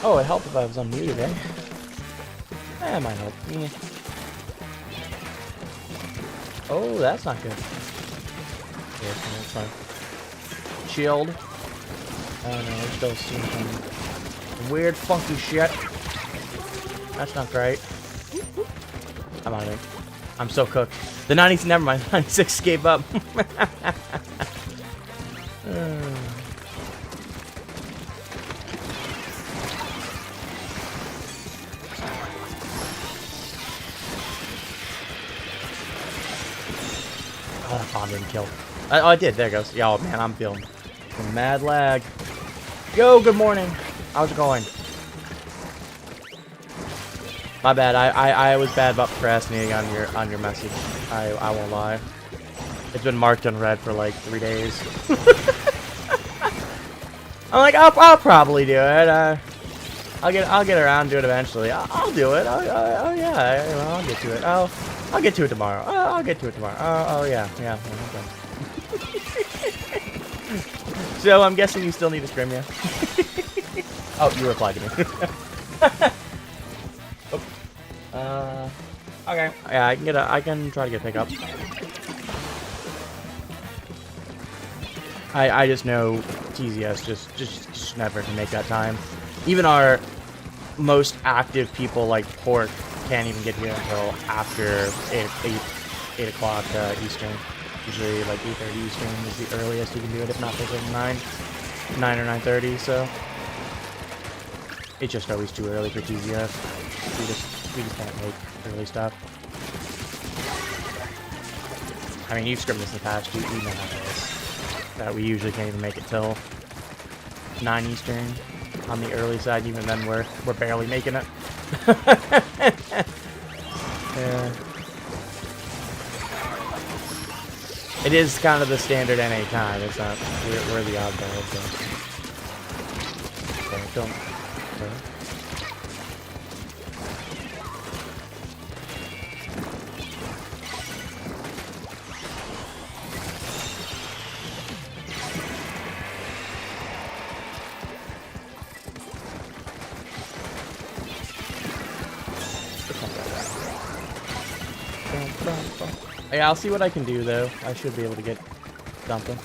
Oh, it helped if I was unmuted, eh? That might help. Yeah. Oh, that's not good. Yeah, that's fine. Shield. Oh no, we're still seeing some weird, funky shit. That's not great. I'm out of it. I'm so cooked. The 90s, never mind. 96 gave up. Oh, that bomb didn't kill. Oh, I did. There it goes. Yeah, oh, man, I'm feeling mad lag. Yo, good morning. How's it going? My bad. I was bad about procrastinating on your message. I won't lie. It's been marked unread for like 3 days. I'm like, I'll probably do it. I'll get around to it eventually. I'll do it. Oh yeah, I'll get to it. I'll get to it tomorrow. I'll get to it tomorrow. Oh yeah. Okay. So I'm guessing you still need to scrim, yeah? Oh, you replied to me. Okay. Yeah, I can try to get a pickup. I just know TZS just never can make that time. Even our most active people like Pork can't even get here until after 8 o'clock Eastern. Usually like 8:30 Eastern is the earliest you can do it, if not there's like 9 or 9:30, so it's just always too early for TZS. We just can't make early stuff. I mean, you've scrimmed this in the past, you know how it is. That we usually can't even make it till 9 Eastern on the early side. Even then, we're barely making it. Yeah. It is kind of the standard NA time. It's not. We're the oddball. So don't. Yeah, I'll see what I can do though. I should be able to get something.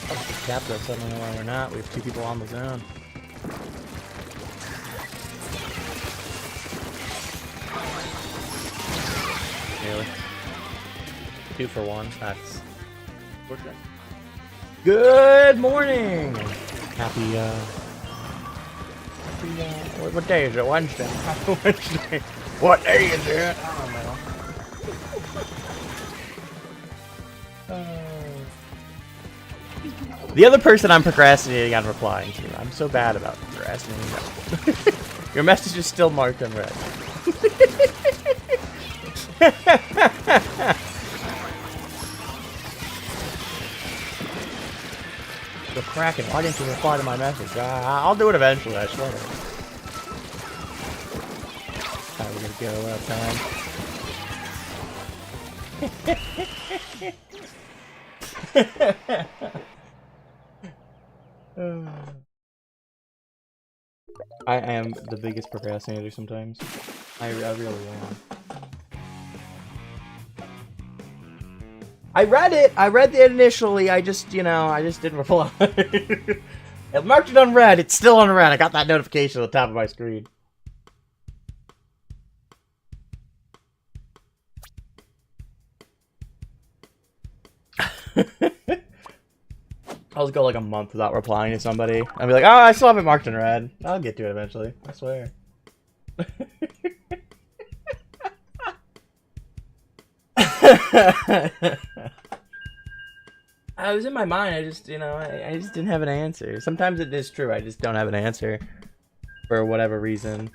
Oh, we capped us. I don't know why we're not. We have 2 people on the zone. Really? 2 for 1. That's fortunate. Good morning! Happy, what day is it? Wednesday. Happy Wednesday. What day is it? I don't know. The other person I'm procrastinating on replying to. I'm so bad about procrastinating. Your message is still marked unread. You're cracking. Why didn't you reply to my message? I'll do it eventually, I swear. Alright, we're gonna go time. I am the biggest procrastinator sometimes. I really am. I read it initially, I just didn't reply. It marked it unread, it's still unread. I got that notification at the top of my screen. I'll just go like a month without replying to somebody. I'll be like, oh, I still have it marked in red. I'll get to it eventually, I swear. I was in my mind. I just, I just didn't have an answer. Sometimes it is true. I just don't have an answer for whatever reason.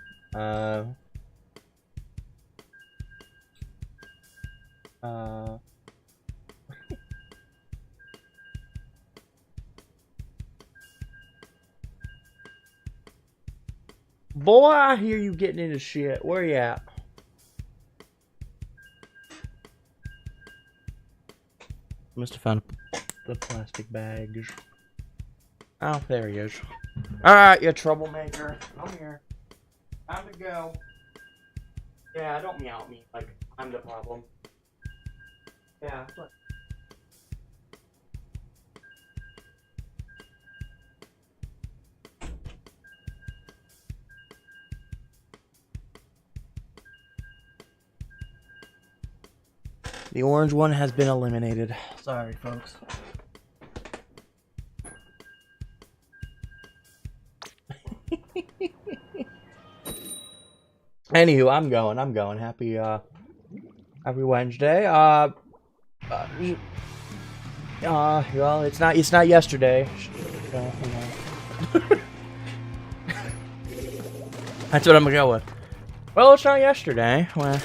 Boy, I hear you getting into shit. Where you at? Must have found the plastic bags. Oh, there he is. Alright, you troublemaker. I'm here. Time to go. Yeah, don't meow at me like I'm the problem. Yeah, what? The orange one has been eliminated. Sorry, folks. Anywho, I'm going. Happy Wednesday. Well, it's not yesterday. That's what I'm gonna go with. Well, it's not yesterday. Well,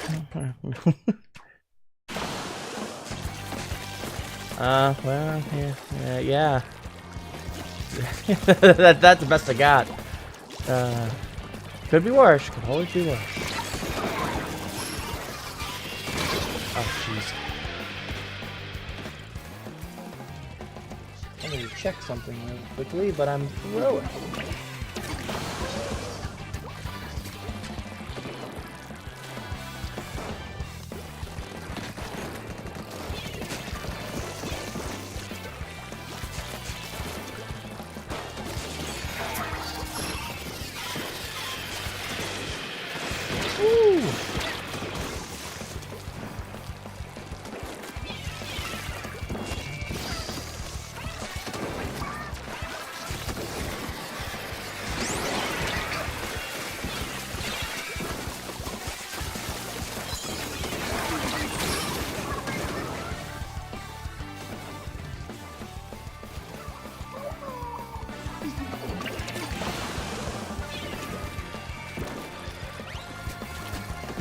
yeah. That's the best I got. Could be worse. Could always be worse. Oh, jeez. I need to check something real quickly, but I'm through it.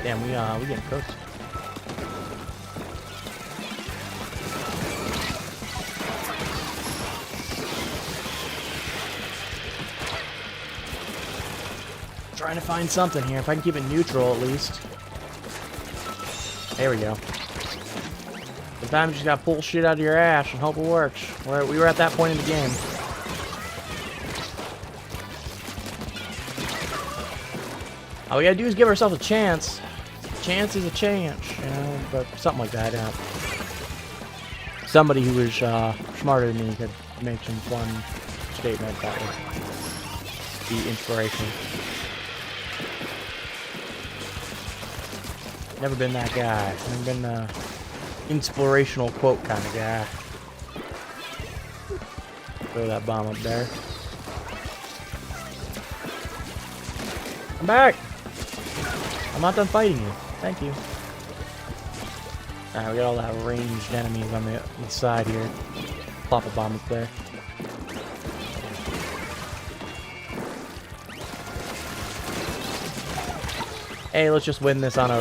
Damn, we getting cooked. Trying to find something here. If I can keep it neutral, at least. There we go. Sometimes you just gotta pull shit out of your ass and hope it works. We were at that point in the game. All we gotta do is give ourselves a chance. Chance is a chance, you know, but something like that, yeah. Somebody who was smarter than me could make some fun statement that would be inspirational. Never been that guy. Never been the inspirational quote kind of guy. Throw that bomb up there. I'm back! I'm not done fighting you. Thank you. Alright, we got all that ranged enemies on the side here. Plop a bomb up there. Hey, let's just win this on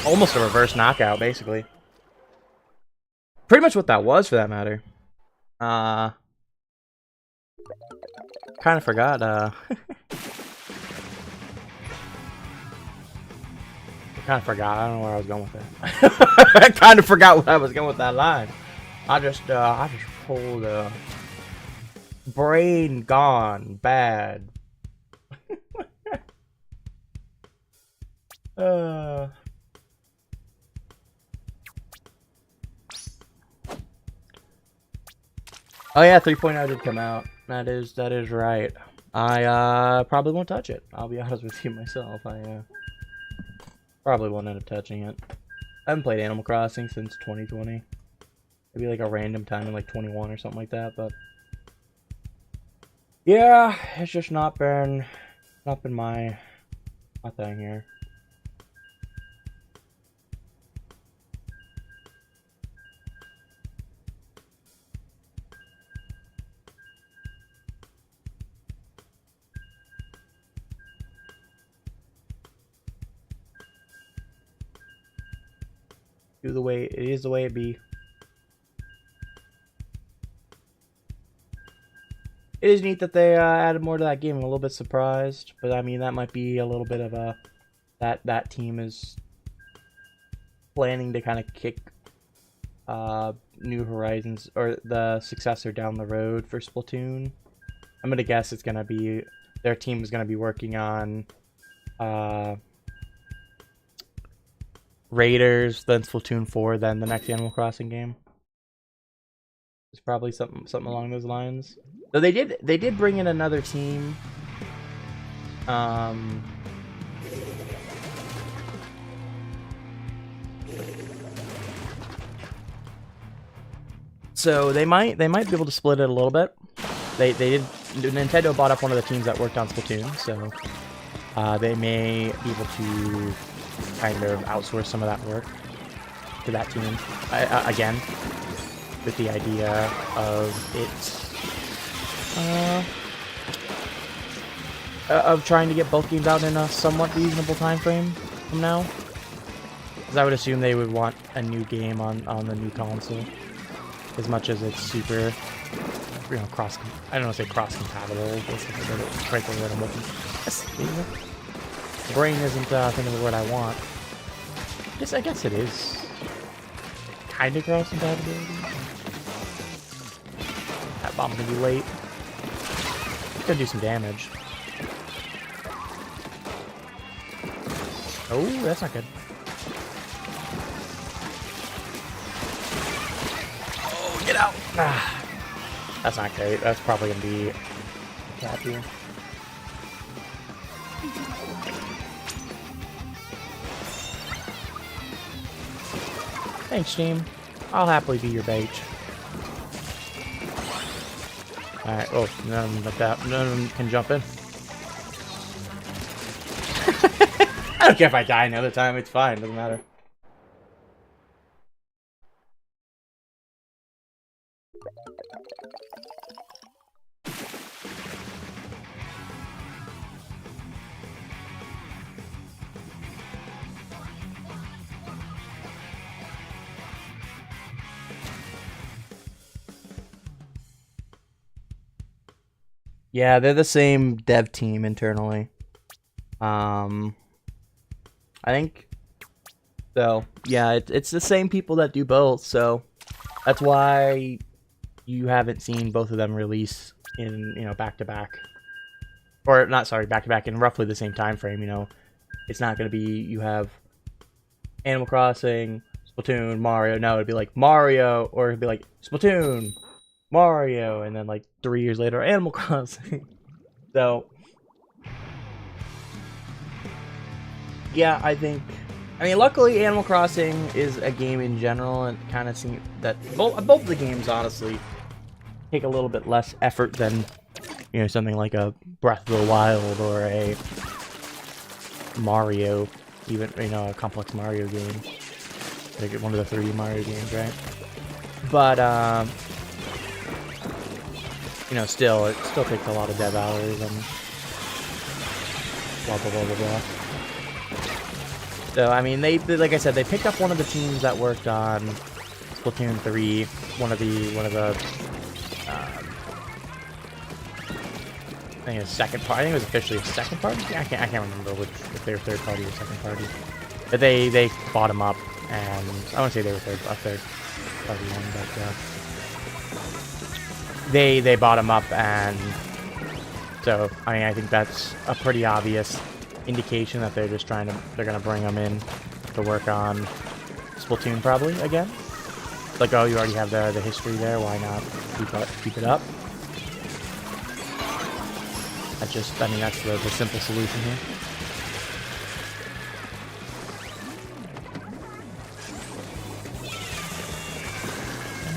almost a reverse knockout, basically. Pretty much what that was, for that matter. Kind of forgot, kind of forgot. I don't know where I was going with that. I kind of forgot where I was going with that line. I just pulled a brain gone bad. Oh yeah, 3.0 did come out. That is right. I probably won't touch it. I'll be honest with you myself. I probably won't end up touching it. I haven't played Animal Crossing since 2020. Maybe like a random time in like 21 or something like that, but yeah, it's just not been my thing here. The way it is, the way it be. it is neat that they added more to that game. I'm a little bit surprised, but I mean that might be a little bit of a that team is planning to kind of kick New Horizons or the successor down the road for Splatoon. I'm gonna guess it's gonna be their team is gonna be working on Raiders, then Splatoon 4, then the next Animal Crossing game. It's probably something along those lines. So they did bring in another team. So they might be able to split it a little bit. They did. Nintendo bought up one of the teams that worked on Splatoon, so they may be able to kind of outsource some of that work to that team. Again, with the idea of of trying to get both games out in a somewhat reasonable time frame from now. Because I would assume they would want a new game on the new console. As much as it's super, you know, I don't want to say cross-compatible. That's the right word I'm looking for. Brain isn't thinking of the word I want. I guess it is kind of cross-compatibility. That bomb's gonna be late. It's gonna do some damage. Oh, that's not good. Get out! Ah, that's not great. That's probably gonna be happy. Thanks, team. I'll happily be your bait. Alright, oh, none of them like that. None of them can jump in. I don't care if I die another time, it's fine, doesn't matter. Yeah, they're the same dev team internally. I think so. Yeah, it's the same people that do both, so that's why you haven't seen both of them release in, you know, back to back. Or not, sorry, back to back in roughly the same time frame, you know. It's not going to be you have Animal Crossing, Splatoon, Mario. No, it'd be like Mario, or it'd be like Splatoon, Mario, and then like 3 years later, Animal Crossing. So, yeah, I mean, luckily, Animal Crossing is a game in general, and kind of seems that both of the games, honestly, take a little bit less effort than, you know, something like a Breath of the Wild or a Mario, even, you know, a complex Mario game. Like one of the 3D Mario games, right? But, you know, it still takes a lot of dev hours and blah, blah, blah, blah, blah. So, I mean, they, like I said, they picked up one of the teams that worked on Splatoon 3, one of the, I think it was second party. I think it was officially a second party. I can't remember if they were third party or second party. But they bought them up, and I wouldn't say they were a third party one, but they bought them up, and so I mean I think that's a pretty obvious indication that they're gonna bring them in to work on Splatoon probably again. Like, oh, you already have the history there. Why not keep it up? I mean, that's the simple solution here.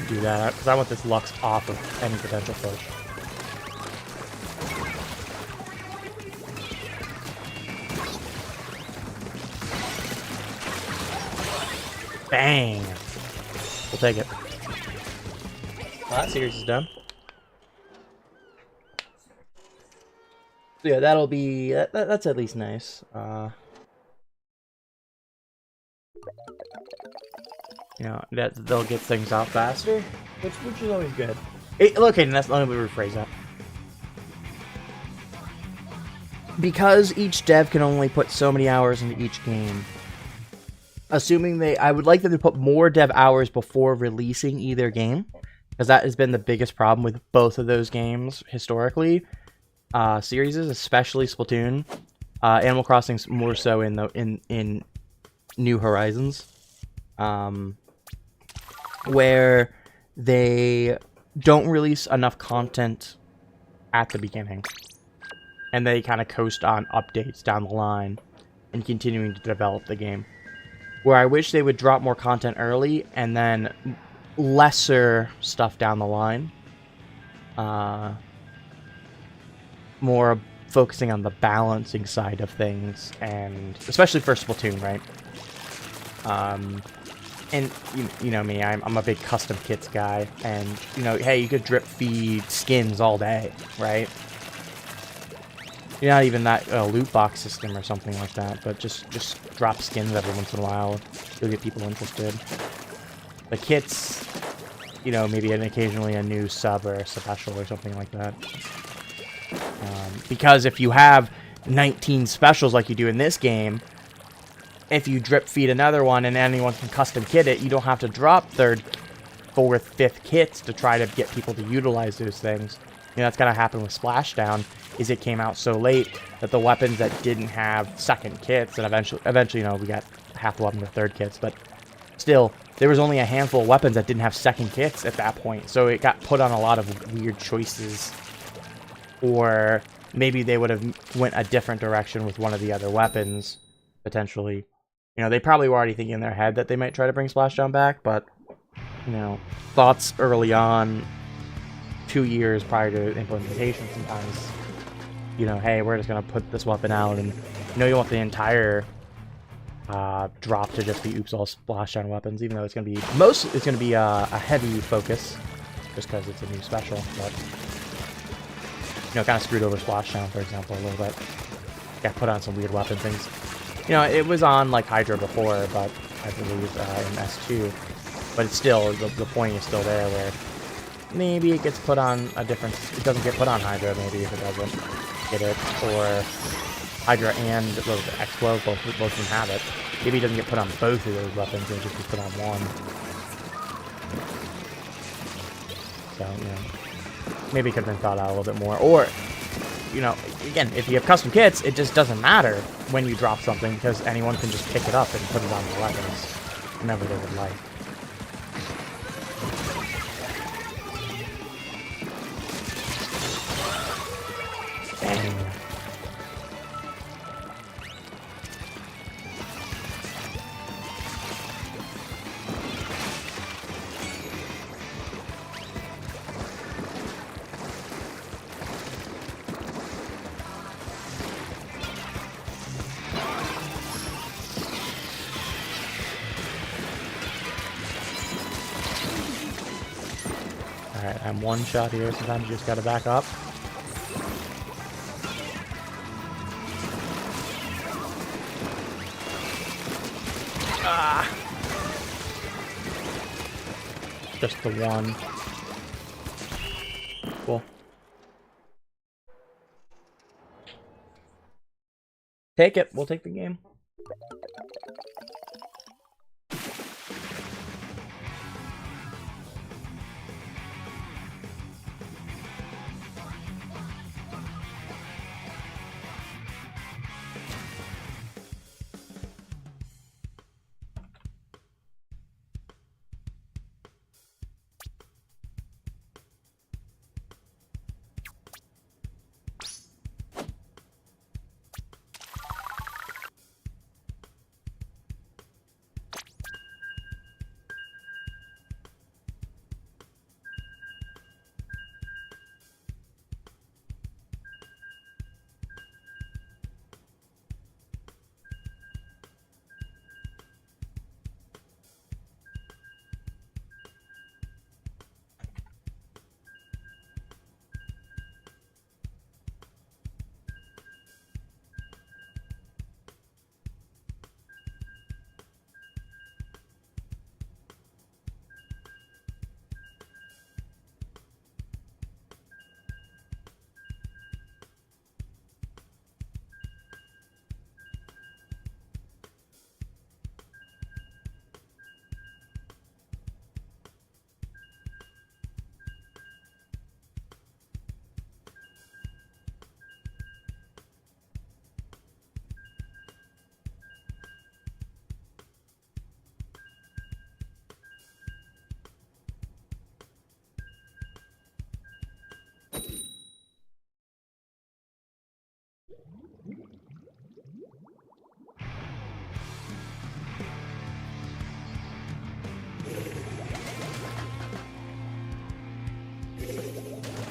Do that, because I want this Lux off of any potential push. Bang! We'll take it. Well, that series is done. So yeah, that'll be that's at least nice. You know, that they'll get things out faster, which is always good. Okay, let me rephrase that. because each dev can only put so many hours into each game, assuming I would like them to put more dev hours before releasing either game, because that has been the biggest problem with both of those games historically. Series, especially Splatoon, Animal Crossing's more so in New Horizons, where they don't release enough content at the beginning, and they kind of coast on updates down the line and continuing to develop the game. Where I wish they would drop more content early and then lesser stuff down the line. More focusing on the balancing side of things, and especially for Splatoon, right? And you know me, I'm a big custom kits guy, and you know, hey, you could drip feed skins all day, right? You're not even that loot box system or something like that, but just drop skins every once in a while. You'll get people interested. The kits, you know, maybe occasionally a new sub or a special or something like that. Because if you have 19 specials like you do in this game, if you drip feed another one and anyone can custom kit it, you don't have to drop third, fourth, fifth kits to try to get people to utilize those things. You know, that's gonna happen with Splashdown, is it came out so late that the weapons that didn't have second kits, and eventually, you know, we got half the weapons with third kits, but still, there was only a handful of weapons that didn't have second kits at that point, so it got put on a lot of weird choices. Or maybe they would have went a different direction with one of the other weapons, potentially. You know, they probably were already thinking in their head that they might try to bring Splashdown back, but, you know, thoughts early on, 2 years prior to implementation sometimes, you know, hey, we're just going to put this weapon out, and, you know, you want the entire drop to just be oops all Splashdown weapons, even though it's going to be a heavy focus, just because it's a new special, but... You know, kind of screwed over Splashdown, for example, a little bit. Got put on some weird weapon things. You know, it was on, like, Hydra before, but I believe in S2. But it's still, the point is still there, where maybe it gets put on a different... It doesn't get put on Hydra, maybe, if it doesn't get it. Or Hydra and X-Glow, both can have it. Maybe it doesn't get put on both of those weapons, it just gets put on one. So, you know... Maybe it could have been thought out a little bit more. Or, you know, again, if you have custom kits, it just doesn't matter when you drop something, because anyone can just pick it up and put it on the weapons whenever they would like. Dang. Alright, I'm one shot here. Sometimes you just gotta back up. Ah! Just the one. Cool. Take it. We'll take the game.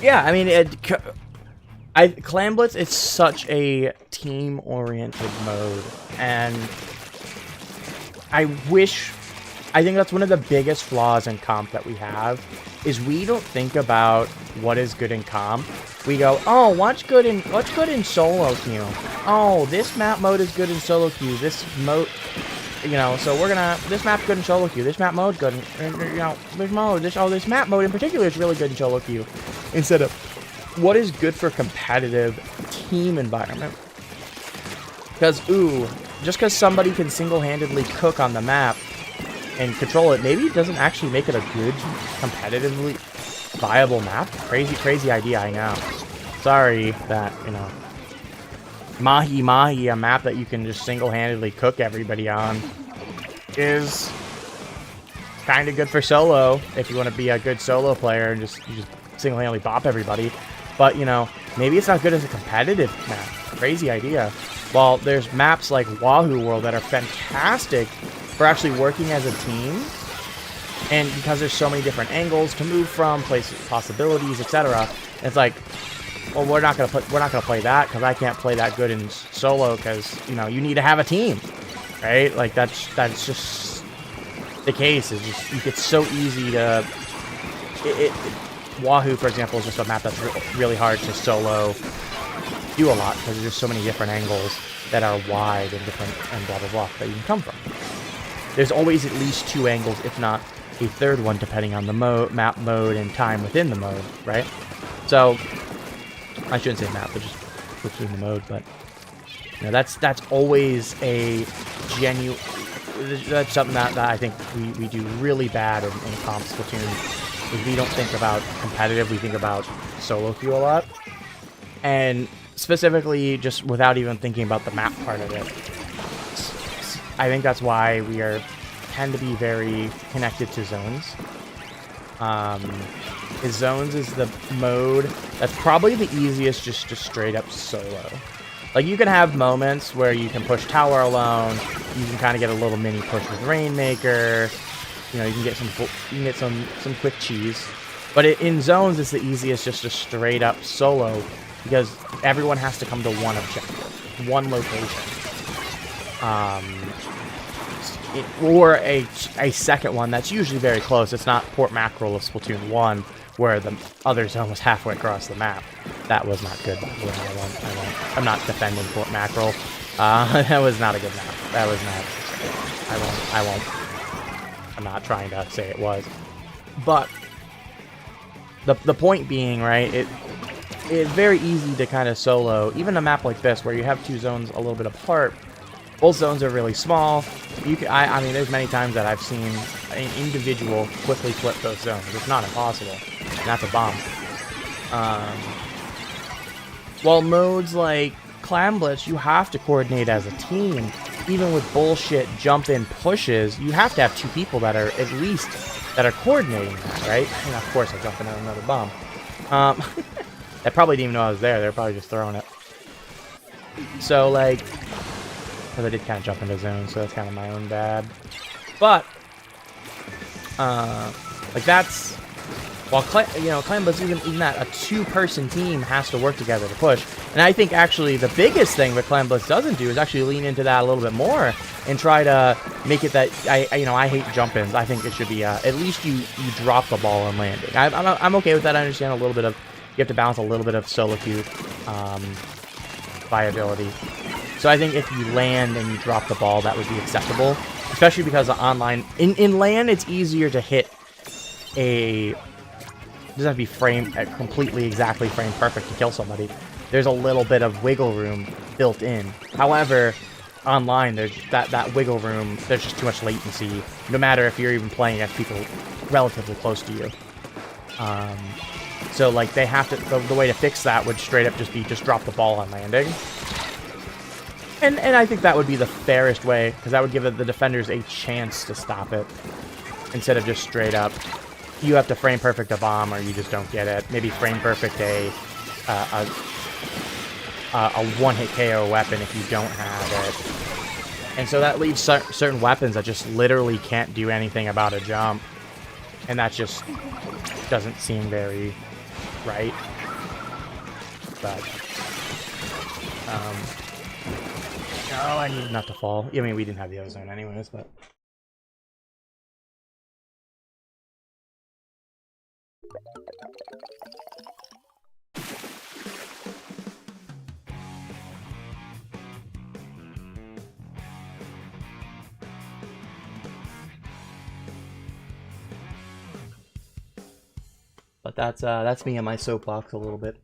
Yeah, I mean, Clan Blitz is such a team-oriented mode, and I think that's one of the biggest flaws in comp that we have, is we don't think about what is good in comp. We go, oh, what's good in solo queue? Oh, this map mode is good in solo queue. This mode, you know, so this map's good in solo queue. This map mode's good, you know, this map mode in particular is really good in solo queue. Instead of what is good for competitive team environment. Because, just because somebody can single-handedly cook on the map and control it, maybe it doesn't actually make it a good, competitively viable map. Crazy idea, I know. Sorry that, you know, Mahi, a map that you can just single-handedly cook everybody on, is kind of good for solo, if you want to be a good solo player and just single-handedly bop everybody. But, you know, maybe it's not good as a competitive map. Crazy idea. While there's maps like Wahoo World that are fantastic for actually working as a team, and because there's so many different angles to move from, places, possibilities, etc. It's like, well, we're not gonna play that because I can't play that good in solo because, you know, you need to have a team, right? Like that's just the case. It's just it's so easy to Wahoo, for example, is just a map that's really hard to solo do a lot because there's just so many different angles that are wide and different and blah blah blah that you can come from. There's always at least 2 angles, if not a third one, depending on the map mode and time within the mode, right? So I shouldn't say map, but just within the mode. But you know, that's always a genuine. That's something that I think we do really bad in comp Splatoon. Is we don't think about competitive, we think about solo queue a lot. And specifically, just without even thinking about the map part of it. I think that's why we tend to be very connected to zones. Zones is the mode that's probably the easiest just to straight up solo. Like, you can have moments where you can push tower alone, you can kind of get a little mini push with Rainmaker, you know, you can get some quick cheese. But in zones, it's the easiest just to straight up solo, because everyone has to come to one objective, one location. Or a second one that's usually very close. It's not Port Mackerel of Splatoon 1, where the other zone was halfway across the map. That was not good, by the way. I'm not defending Port Mackerel. That was not a good map. That was not... I won't. I'm not trying to say it was. But the point being, right, it's very easy to kind of solo, even a map like this, where you have 2 zones a little bit apart. Both zones are really small. I mean, there's many times that I've seen an individual quickly flip those zones. It's not impossible. And that's a bomb. While modes like Clan Blitz, you have to coordinate as a team. Even with bullshit jump-in pushes, you have to have 2 people that are at least coordinating that, right? And of course, I jumped in on another bomb. I probably didn't even know I was there. They're probably just throwing it. So, like... Because I did kind of jump into zone, so that's kind of my own bad. But, like, that's... While, Clan Blitz, even that, a 2-person team has to work together to push. And I think, actually, the biggest thing that Clan Blitz doesn't do is actually lean into that a little bit more and try to make it that... I hate jump-ins. I think it should be, at least you drop the ball on landing. I'm okay with that. I understand a little bit of... You have to balance a little bit of solo queue viability. So I think if you land and you drop the ball, that would be acceptable. Especially because online... In land, it's easier to hit a... It doesn't have to be completely exactly frame perfect to kill somebody. There's a little bit of wiggle room built in. However, online, there's that wiggle room, there's just too much latency, no matter if you're even playing against people relatively close to you. So, like, they have to... The way to fix that would straight up just drop the ball on landing. And I think that would be the fairest way, because that would give the defenders a chance to stop it, instead of just straight up, you have to frame perfect a bomb or you just don't get it. Maybe frame perfect a one-hit KO weapon if you don't have it. And so that leaves certain weapons that just literally can't do anything about a jump. And that just doesn't seem very right? But no, I need not to fall. I mean, we didn't have the ozone anyways, but. But that's me on my soapbox a little bit.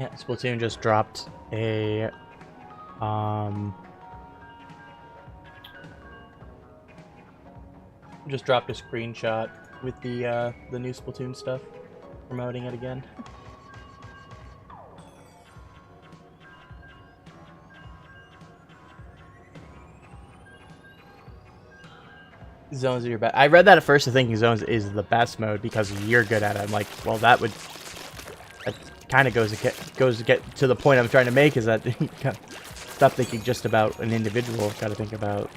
Yeah, Splatoon just dropped a screenshot with the new Splatoon stuff, promoting it again. Zones are your best. I read that at first, thinking Zones is the best mode because you're good at it. I'm like, well, that kind of goes to get to the point I'm trying to make, is that you stop thinking just about an individual. Got to think about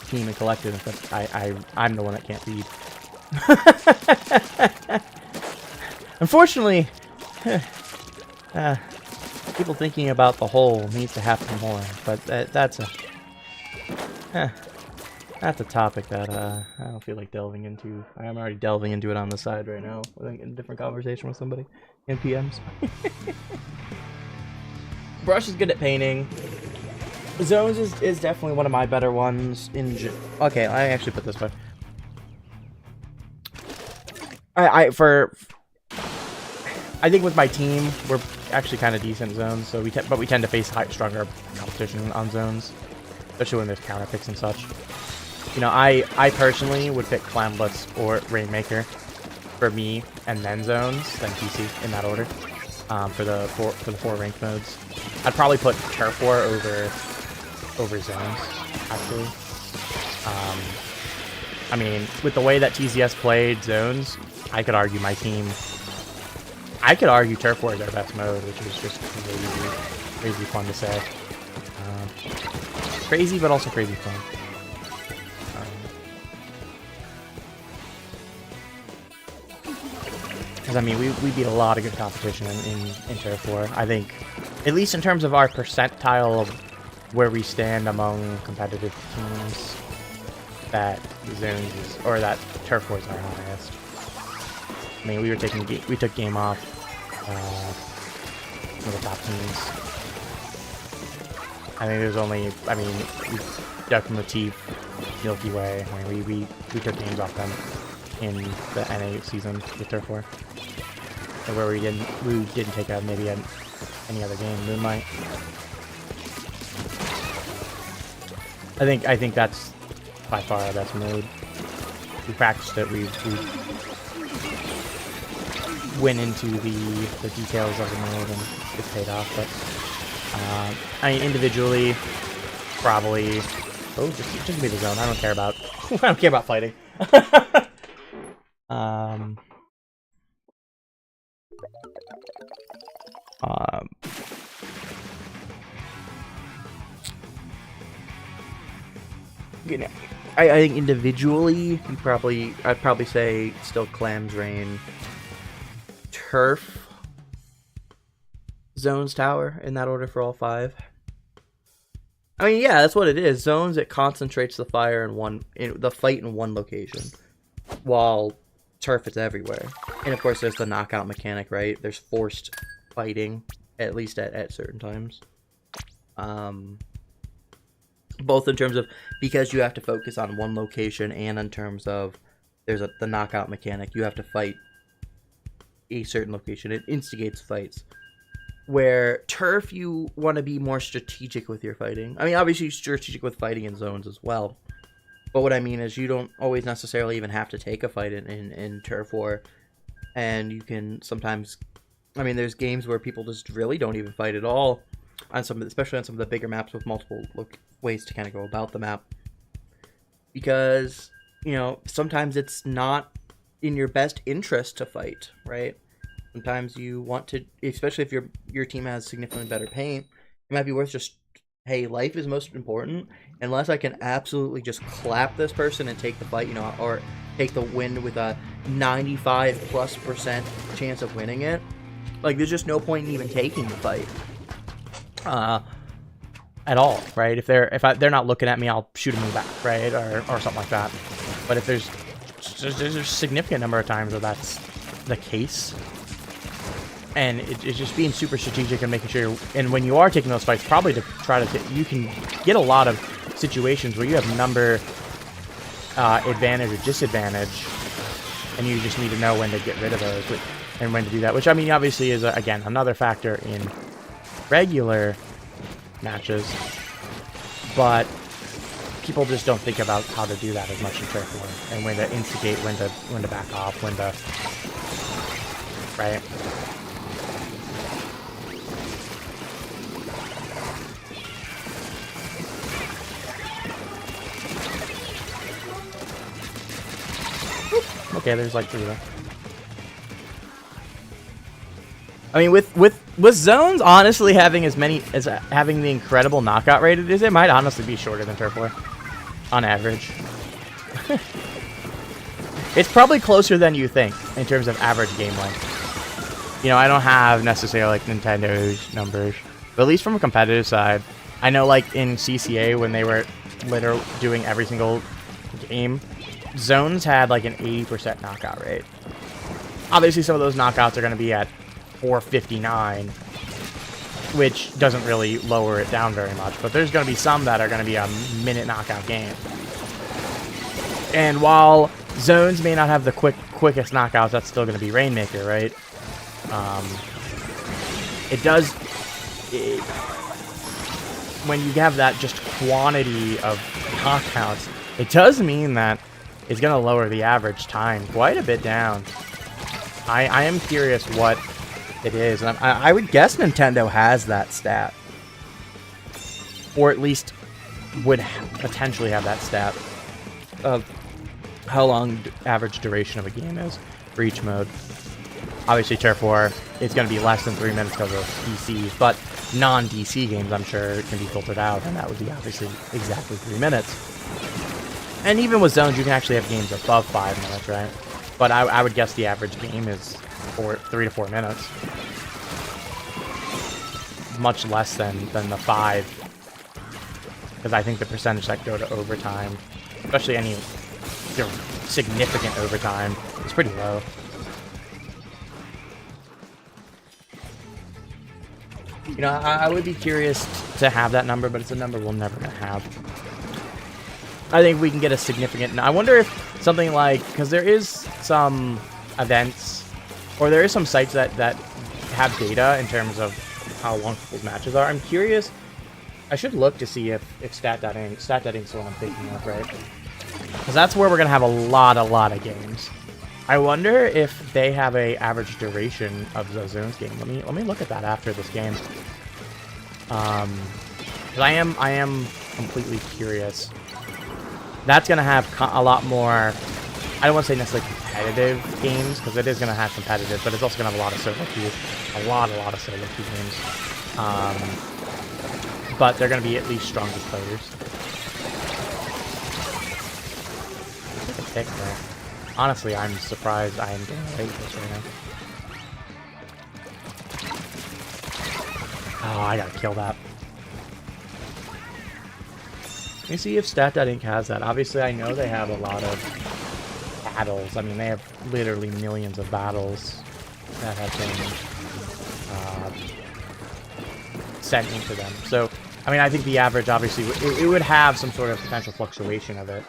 team and collective. I'm the one that can't read. Unfortunately, people thinking about the whole needs to happen more. But that's a topic that I don't feel like delving into. I'm already delving into it on the side right now, like in a different conversation with somebody in PMs. Brush is good at painting. Zones is definitely one of my better ones. Okay, I actually put this way. I think with my team, we're actually kind of decent zones. So we tend to face stronger competition on zones, especially when there's counter picks and such. You know, I personally would pick Clamblitz or Rainmaker for me, and then zones, then PC in that order. For the four ranked modes, I'd probably put Turf War over zones. Actually, I mean, with the way that TZS played zones, I could argue my team. I could argue Turf War is their best mode, which is just crazy fun to say. Crazy, but also crazy fun. Because, I mean, we beat a lot of good competition in Turf War. I think, at least in terms of our percentile of where we stand among competitive teams, that Zones is, or that Turf War is our highest. I mean, we took game off one of the top teams. I think there's only, I mean, we ducked from the Teeth, Milky Way. I mean, we took games off them in the NA season with Turf War. And where we didn't take out maybe any other game, Moonlight. I think that's by far our best mode. We practiced it. We went into the details of the mode, and it paid off. But I mean, individually, probably. Oh, just be the zone. I don't care about. I don't care about fighting. You know, I think individually, I'd probably say still Clams, Rain, Turf, Zones, Tower, in that order for all five. I mean, yeah, that's what it is. Zones, it concentrates the fire in the fight in one location, while turf is everywhere. And of course, there's the knockout mechanic, right? There's forced fighting, at least at certain times. Both in terms of because you have to focus on one location, and in terms of there's the knockout mechanic. You have to fight a certain location. It instigates fights. Where turf, you want to be more strategic with your fighting. I mean, obviously strategic with fighting in zones as well. But what I mean is you don't always necessarily even have to take a fight in turf war. And you can sometimes... I mean, there's games where people just really don't even fight at all. Especially on some of the bigger maps with multiple ways to kind of go about the map. Because, you know, sometimes it's not in your best interest to fight, right? Sometimes you want to, especially if your team has significantly better paint, it might be worth just, hey, life is most important. Unless I can absolutely just clap this person and take the fight, you know, or take the win with a 95+% chance of winning it. Like, there's just no point in even taking the fight, at all, right? If they're not looking at me, I'll shoot them in the back, right, or something like that. But if there's a significant number of times where that's the case. And it's just being super strategic and making sure, and when you are taking those fights, probably to try to, you can get a lot of situations where you have number advantage or disadvantage, and you just need to know when to get rid of those and when to do that. Which, I mean, obviously is, again, another factor in regular matches, but people just don't think about how to do that as much in turf war, and when to instigate, when to back off, when to, right? Okay, there's like 3 there. I mean, with zones honestly having having the incredible knockout rate it is, it might honestly be shorter than turf war on average. It's probably closer than you think in terms of average game length. You know, I don't have necessarily like Nintendo's numbers, but at least from a competitive side, I know like in CCA when they were literally doing every single game, zones had like an 80% knockout rate. Obviously, some of those knockouts are going to be at 459, which doesn't really lower it down very much. But there's going to be some that are going to be a minute knockout game. And while zones may not have the quickest knockouts, that's still going to be Rainmaker, right? When you have that just quantity of knockouts, it does mean that it's going to lower the average time quite a bit down. I am curious what it is. And I would guess Nintendo has that stat. Or at least would potentially have that stat of how long average duration of a game is for each mode. Obviously, Turf War is going to be less than 3 minutes because of DCs, but non-DC games, I'm sure, can be filtered out, and that would be obviously exactly 3 minutes. And even with zones, you can actually have games above 5 minutes, right? But I would guess the average game is 3 to 4 minutes. Much less than the 5. Because I think the percentage that go to overtime, especially any significant overtime, is pretty low. You know, I would be curious to have that number, but it's a number we're never going to have. I think we can get a significant... I wonder if something like... Because there is some events, or there is some sites that have data in terms of how long people's matches are. I'm curious. I should look to see if stat.ing is the one I'm thinking of, right? Because that's where we're going to have a lot of games. I wonder if they have a average duration of the zones game. Let me look at that after this game. Because I am completely curious. That's going to have a lot more, I don't want to say necessarily competitive games, because it is going to have competitive, but it's also going to have a lot of solo queue. A lot of solo queue games. But they're going to be at least stronger players. Take a pick there. Honestly, I'm surprised I am getting away with this right now. Oh, I gotta kill that. Let me see if Stat.Inc has that. Obviously, I know they have a lot of battles. I mean, they have literally millions of battles that have been sent into them. So, I mean, I think the average, obviously, it would have some sort of potential fluctuation of it.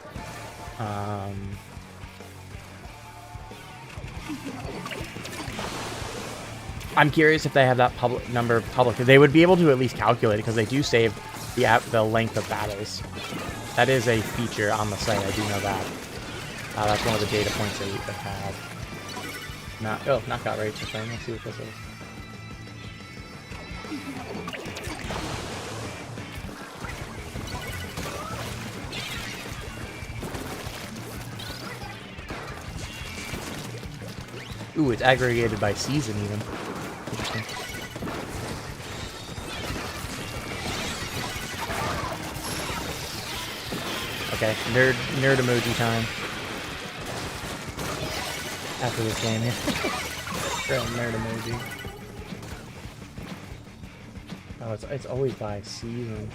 I'm curious if they have that number public. They would be able to at least calculate it because they do save the length of battles. That is a feature on the site. I do know that. That's one of the data points they have. Knockout rates or something. Let's see what this is. Ooh, it's aggregated by season even. Interesting. Okay, nerd emoji time. After this game, yeah. Nerd emoji. Oh, it's always by season.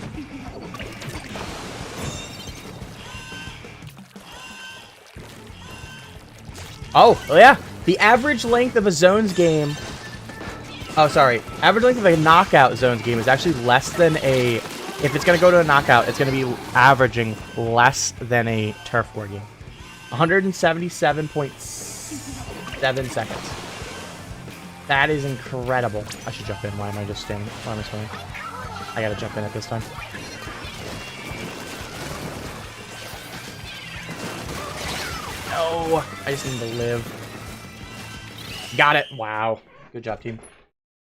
Oh, yeah. The average length of a zones game. Oh, sorry. Average length of a knockout zones game is actually less than a. If it's going to go to a knockout, it's going to be averaging less than a turf war game. 177.7 seconds. That is incredible. I should jump in. Why am I just standing? Why am I swimming? I gotta jump in at this time. No! I just need to live. Got it! Wow. Good job, team.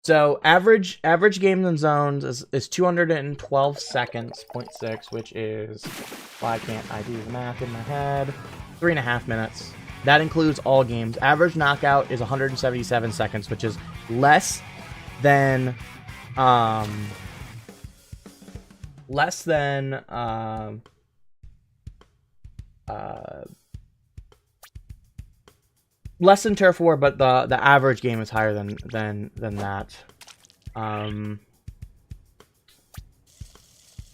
So, average games and zones is 212 seconds, 0.6, which is, why can't I do the math in my head? 3.5 minutes. That includes all games. Average knockout is 177 seconds, which is less than, less than turf war, but the average game is higher than that.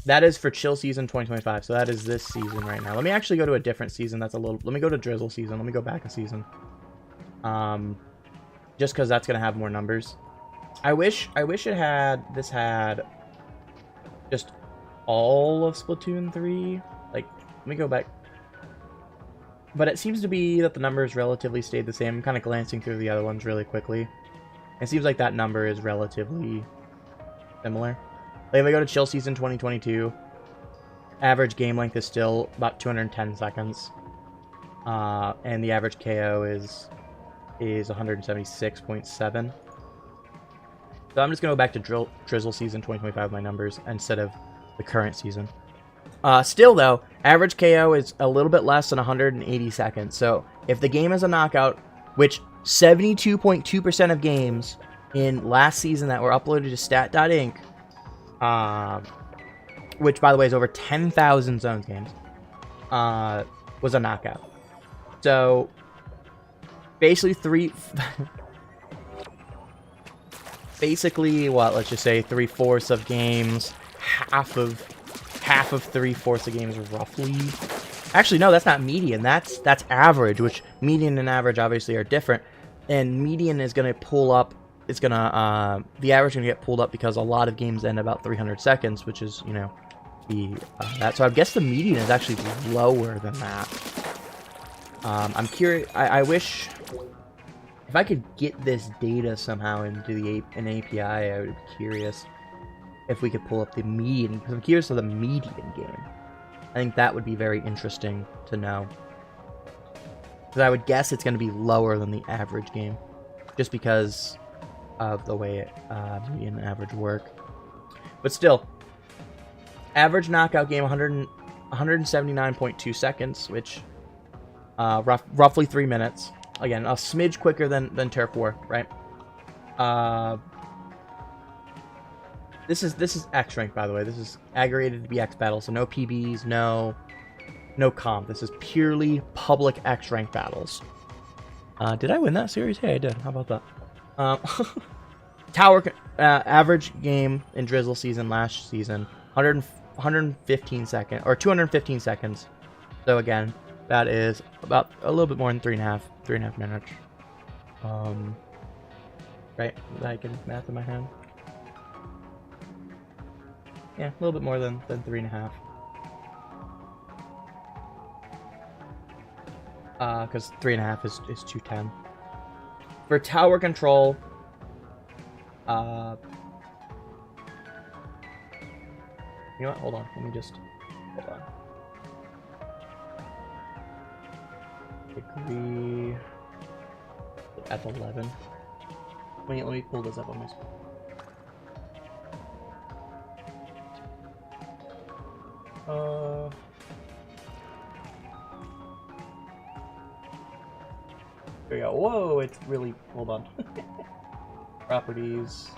That is for chill season 2025, so that is this season right now. Let me actually go to a different season. Let me go to drizzle season. Let me go back a season. Just because that's gonna have more numbers. I wish this had just all of Splatoon 3. Like, let me go back. But it seems to be that the numbers relatively stayed the same. I'm kind of glancing through the other ones really quickly. It seems like that number is relatively similar. Like if I go to chill season 2022, average game length is still about 210 seconds. And the average KO is 176.7. So I'm just going to go back to drizzle season 2025 with my numbers instead of the current season. Still, though, average KO is a little bit less than 180 seconds. So, if the game is a knockout, which 72.2% of games in last season that were uploaded to Stat.Inc., which, by the way, is over 10,000 zones games, was a knockout. So, basically let's just say 3/4 of games, half of 3/4 of games roughly. Actually, no, that's not median. That's average, which median and average obviously are different. And median is going to pull up. It's going to the average is going to get pulled up because a lot of games end about 300 seconds, which is that. So I guess the median is actually lower than that. I'm curious. I wish if I could get this data somehow into an API. I would be curious if we could pull up the median, because I'm curious of the median game. I think that would be very interesting to know. Because I would guess it's going to be lower than the average game, just because of the way median and average work. But still, average knockout game 179.2 seconds, which roughly 3 minutes. Again, a smidge quicker than Turf War, right? This is X rank, by the way. This is aggregated to be X battles, so no PBs, no comp. This is purely public X rank battles. Did I win that series? Yeah, I did. How about that? Tower average game in Drizzle season last season, 115 seconds, or 215 seconds. So again, that is about a little bit more than 3.5 minutes. Right? I can math in my head. Yeah, a little bit more than 3.5. Because 3.5 is 210. For tower control, you know what? Hold on. Let me just hold on. Degree F11. Let me pull this up on my screen. There we go. Whoa, it's really, hold on. Properties.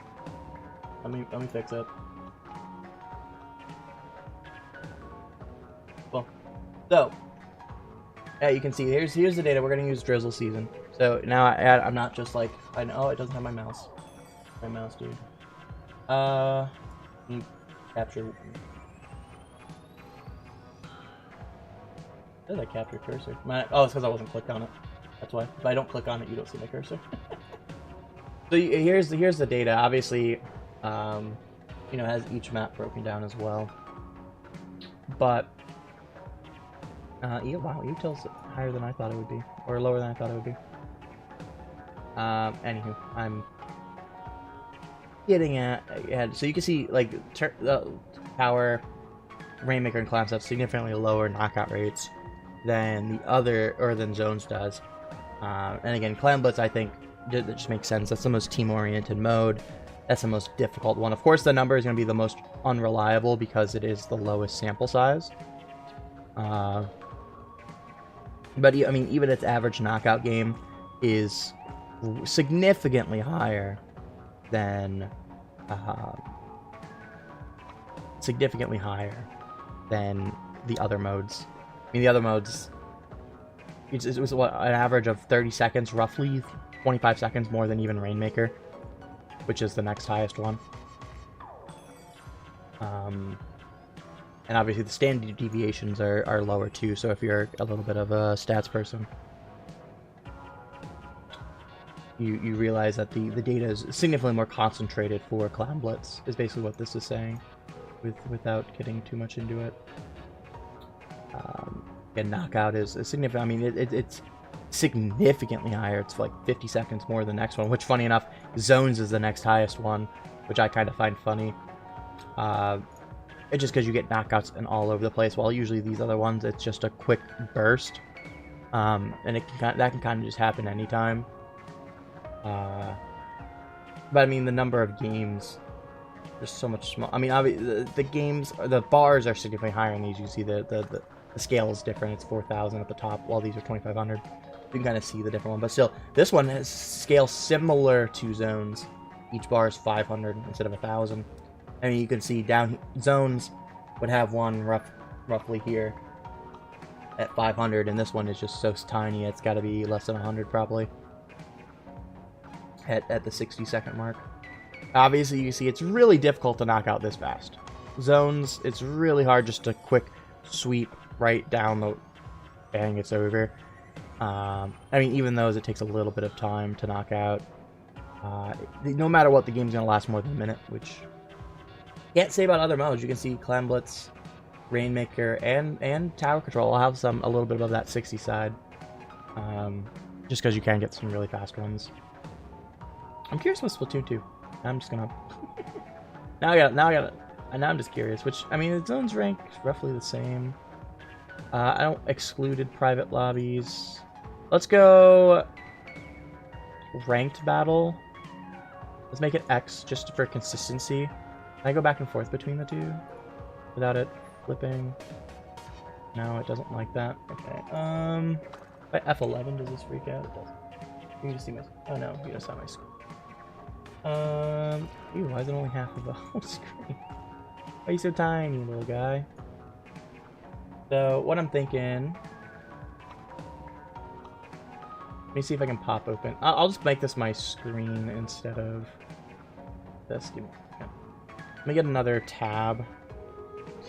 Let me fix it. Well, so yeah, you can see here's the data. We're gonna use drizzle season. So now I'm not just like I know it doesn't have my mouse. My mouse, dude. Capture. How did I capture cursor? Oh, it's because I wasn't clicked on it. That's why. If I don't click on it, you don't see my cursor. So here's the data. Obviously, you know, has each map broken down as well. But wow, Util's higher than I thought it would be, or lower than I thought it would be. Anywho, I'm getting at so you can see like the Power, Rainmaker, and Clamps have significantly lower knockout rates than the other, or than Zones does. And again, Clam Blitz, I think, that just makes sense. That's the most team-oriented mode. That's the most difficult one. Of course, the number is going to be the most unreliable because it is the lowest sample size. But I mean, even its average knockout game is significantly higher than the other modes. I mean, the other modes, it was what, an average of 30 seconds, roughly 25 seconds more than even Rainmaker, which is the next highest one. And obviously the standard deviations are lower too, so if you're a little bit of a stats person, you realize that the data is significantly more concentrated for Clown Blitz, is basically what this is saying, without getting too much into it. And Knockout is significant. I mean, it's significantly higher. It's like 50 seconds more than the next one, which, funny enough, Zones is the next highest one, which I kind of find funny. It's just because you get knockouts and all over the place, while usually these other ones, it's just a quick burst. And that can kind of just happen anytime. But I mean, the number of games, there's so much small. I mean, obviously, the bars are significantly higher in these. You see the scale is different. It's 4,000 at the top, while these are 2,500. You can kind of see the different one, but still, this one has scale similar to Zones. Each bar is 500 instead of 1,000. I mean, you can see down Zones would have one roughly here at 500, and this one is just so tiny. It's got to be less than 100 probably at the 60-second mark. Obviously, you see it's really difficult to knock out this fast. Zones, it's really hard just to quick sweep right down the bang, it's over. I mean, even those, it takes a little bit of time to knock out. No matter what, the game's gonna last more than a minute, which can't say about other modes. You can see Clam Blitz, Rainmaker, and Tower Control will have a little bit above that 60 side. Just because you can get some really fast ones. I'm curious with Splatoon 2. I'm just gonna now I'm just curious, which, I mean, the Zones rank is roughly the same. I don't excluded private lobbies. Let's go ranked battle. Let's make it X just for consistency. Can I go back and forth between the two without it flipping? No, it doesn't like that. Okay. By F11, does this freak out? It doesn't. You can just see my. Oh no, you just saw my screen. Ew, why is it only half of the whole screen? Why are you so tiny, little guy? So, what I'm thinking... Let me see if I can pop open. I'll just make this my screen instead of this. Okay. Let me get another tab.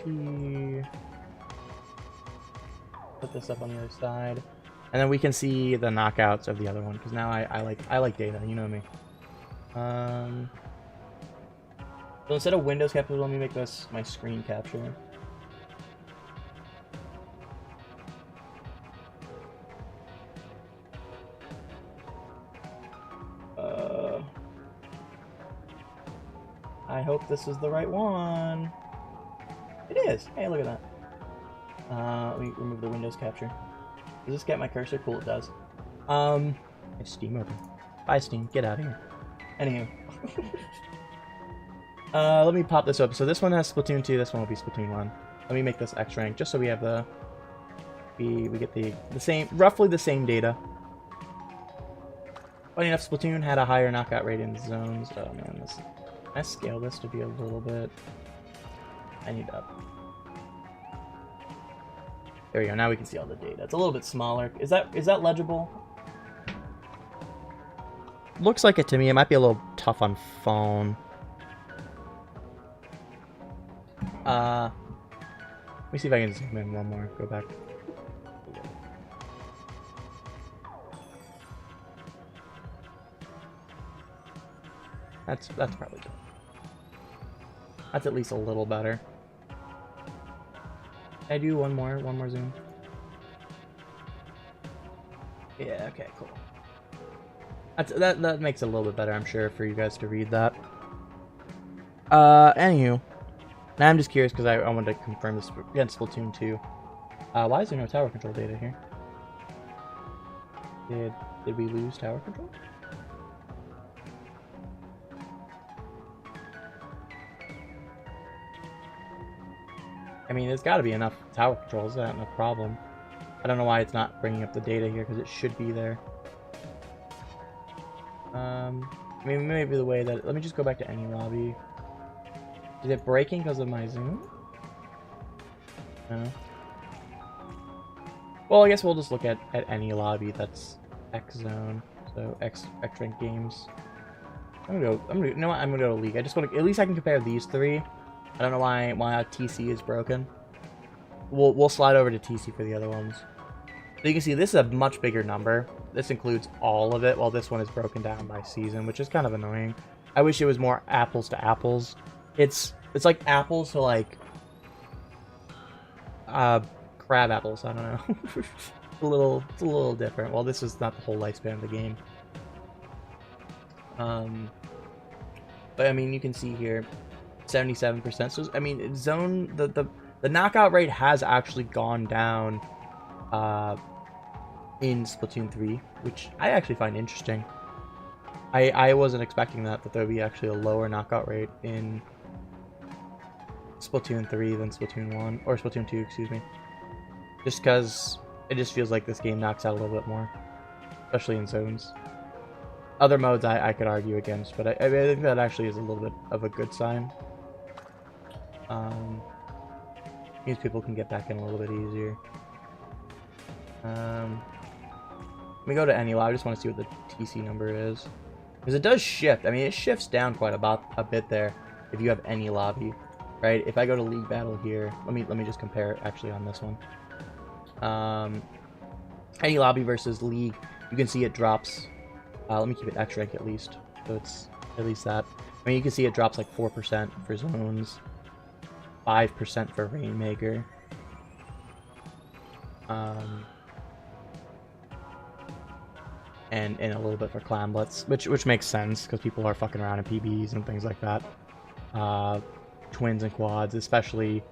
TNT. Put this up on the other side. And then we can see the knockouts of the other one, because now I like data, you know me. So instead of Windows capture, let me make this my screen capture. I hope this is the right one. It is. Hey, look at that. Let me remove the Windows capture. Does this get my cursor? Cool, it does. It's Steam open. Bye, Steam. Get out of here. Anywho. Let me pop this up. So this one has Splatoon 2. This one will be Splatoon 1. Let me make this X rank just so we have the... We get the same... Roughly the same data. Funny enough, Splatoon had a higher knockout rate in zones. Oh, man. This... Can I scale this to be a little bit... I need up. There we go. Now we can see all the data. It's a little bit smaller. Is that legible? Looks like it to me. It might be a little tough on phone. Let me see if I can zoom in one more. Go back. That's probably good. That's at least a little better. Can I do one more zoom? Yeah, okay, cool. That makes it a little bit better, I'm sure, for you guys to read that. Anywho. Now I'm just curious because I wanted to confirm this against Splatoon 2. Why is there no tower control data here? Did we lose tower control? I mean, there's got to be enough tower controls. That's no problem. I don't know why it's not bringing up the data here because it should be there. I mean, maybe the way that... Let me just go back to any lobby. Is it breaking because of my zoom? No. Well, I guess we'll just look at any lobby that's X zone. So X rank games. You know what? I'm gonna go to League. I just want to... At least I can compare these three. I don't know why TC is broken. We'll slide over to TC for the other ones. So you can see this is a much bigger number. This includes all of it, while this one is broken down by season, which is kind of annoying. I wish it was more apples to apples. It's like apples to like crab apples. I don't know. It's a little different. Well, this is not the whole lifespan of the game. But I mean, you can see here 77%. So I mean, zone the knockout rate has actually gone down in Splatoon 3, which I actually find interesting. I wasn't expecting that there would be actually a lower knockout rate in Splatoon 3 than Splatoon 1, or Splatoon 2, excuse me. Just because it just feels like this game knocks out a little bit more, especially in zones. Other modes I could argue against, but I think that actually is a little bit of a good sign. Means people can get back in a little bit easier. Let me go to any lobby. I just want to see what the TC number is. Because it does shift. I mean, it shifts down quite a bit there if you have any lobby, right? If I go to League Battle here, let me just compare it actually on this one. Any lobby versus League, you can see it drops. Let me keep it X rank at least, so it's at least that. I mean, you can see it drops like 4% for zones, 5% for Rainmaker. And a little bit for Clamblets, which makes sense because people are fucking around in PBs and things like that. Twins and quads, especially,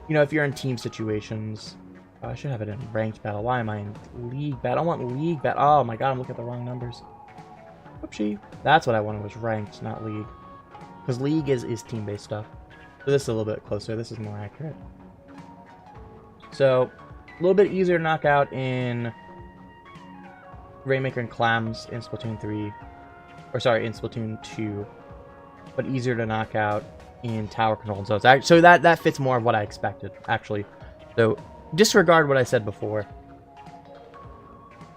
you know, if you're in team situations. I should have it in ranked battle. Why am I in League battle? I want League battle. Oh my god, I'm looking at the wrong numbers. Whoopsie. That's what I wanted, was ranked, not League. Because League is team-based stuff. So this is a little bit closer. This is more accurate. So, a little bit easier to knock out in Rainmaker and Clams in Splatoon 3. Or sorry, in Splatoon 2. But easier to knock out in tower control zones. So that fits more of what I expected, actually. So, disregard what I said before.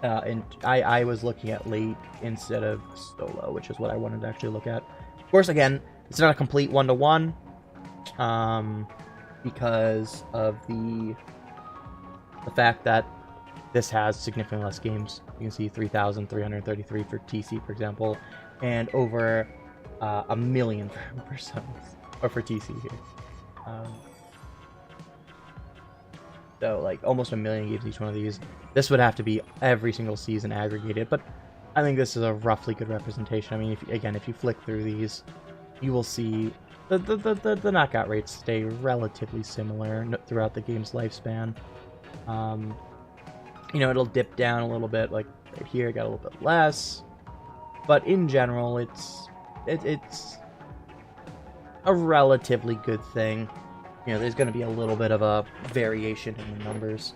And I was looking at late instead of solo, which is what I wanted to actually look at. Of course, again, it's not a complete one-to-one. because of the fact that this has significantly less games. You can see 3,333 for TC, for example, and over a million for Personas, or for TC here. So, like, almost a million games each one of these. This would have to be every single season aggregated, but I think this is a roughly good representation. I mean, if you flick through these, you will see the knockout rates stay relatively similar throughout the game's lifespan. You know, it'll dip down a little bit, like right here, got a little bit less, but in general, it's a relatively good thing. You know, there's going to be a little bit of a variation in the numbers,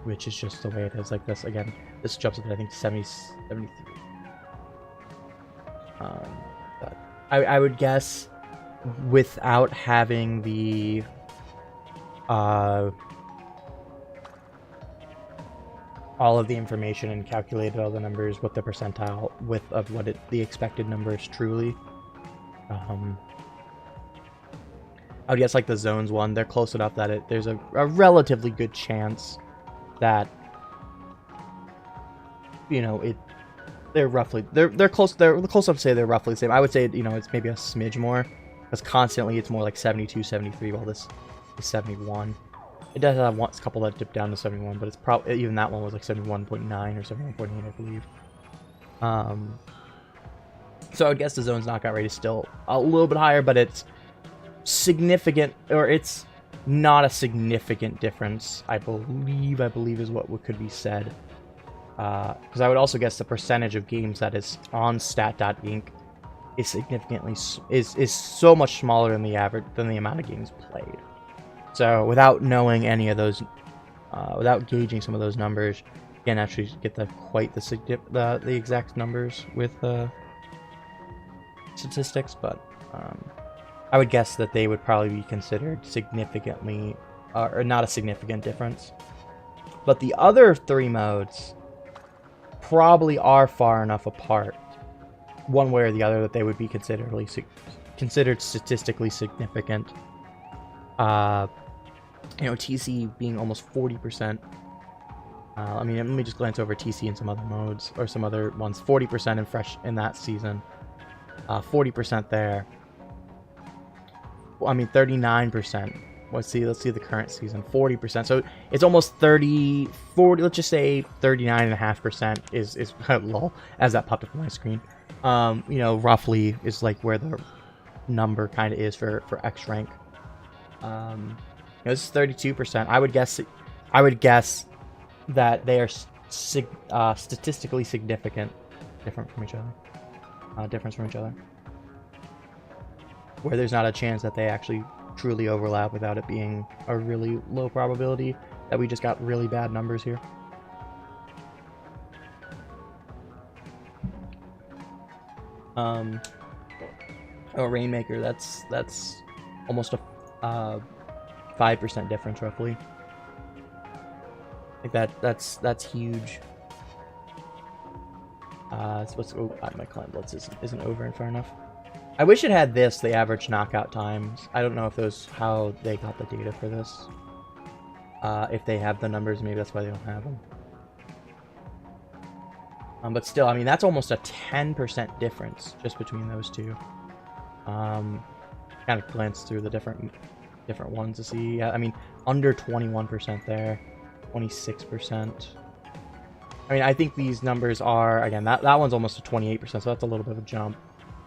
which is just the way it is. Like this, again, this jumps up to, I think, 73. But I would guess without having the all of the information and calculated all the numbers, what the percentile width of the expected number is truly. I would guess like the zones one, they're close enough that there's a relatively good chance that, you know, they're close enough to say they're roughly the same. I would say, you know, it's maybe a smidge more, because constantly it's more like 72, 73, while this is 71. It does have a couple that dip down to 71, but it's probably, even that one was like 71.9 or 71.8, I believe. So I would guess the zone's knockout rate is still a little bit higher, but it's significant, or it's not a significant difference, I believe is what could be said. Because I would also guess the percentage of games that is on stat.inc is significantly is so much smaller than the amount of games played. So without knowing any of those, without gauging some of those numbers, you can't actually get the exact numbers with statistics. But I would guess that they would probably be considered significantly, or not a significant difference. But the other three modes probably are far enough apart, one way or the other, that they would be considered statistically significant. You know, TC being almost 40%. I mean, let me just glance over TC and some other modes, or some other ones. 40% in that season. 40% there. Well, I mean, 39%. Let's see the current season. 40%. So it's almost 40. Let's just say 39.5% is lol, as that popped up on my screen. You know, roughly is like where the number kind of is for X rank. You know, this is 32%. I would guess that they are statistically significant, difference from each other. Where there's not a chance that they actually truly overlap without it being a really low probability that we just got really bad numbers here. Rainmaker, that's almost a 5% difference roughly. Like that's huge. My climb blitz isn't over and far enough. I wish it had the average knockout times. I don't know if how they got the data for this. If they have the numbers, maybe that's why they don't have them. But still, I mean, that's almost a 10% difference just between those two. Kind of glance through the different ones to see. Yeah, I mean, under 21% there, 26%. I mean, I think these numbers are, again, that one's almost a 28%, so that's a little bit of a jump.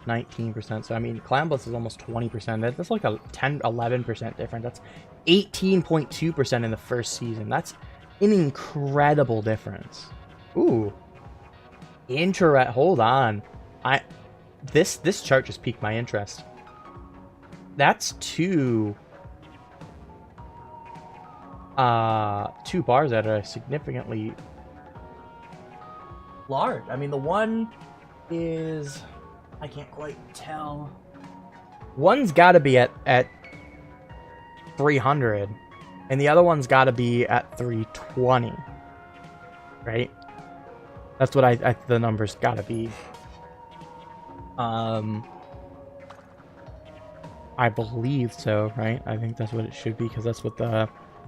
19%. So I mean, Clambless is almost 20%. That's like a 11% difference. That's 18.2% in the first season. That's an incredible difference. Ooh. Hold on. This chart just piqued my interest. That's two bars that are significantly large. I mean, the one is, I can't quite tell. One's got to be at 300, and the other one's got to be at 320, right? That's what the number's got to be. I believe so, right? I think that's what it should be, because that's what uh,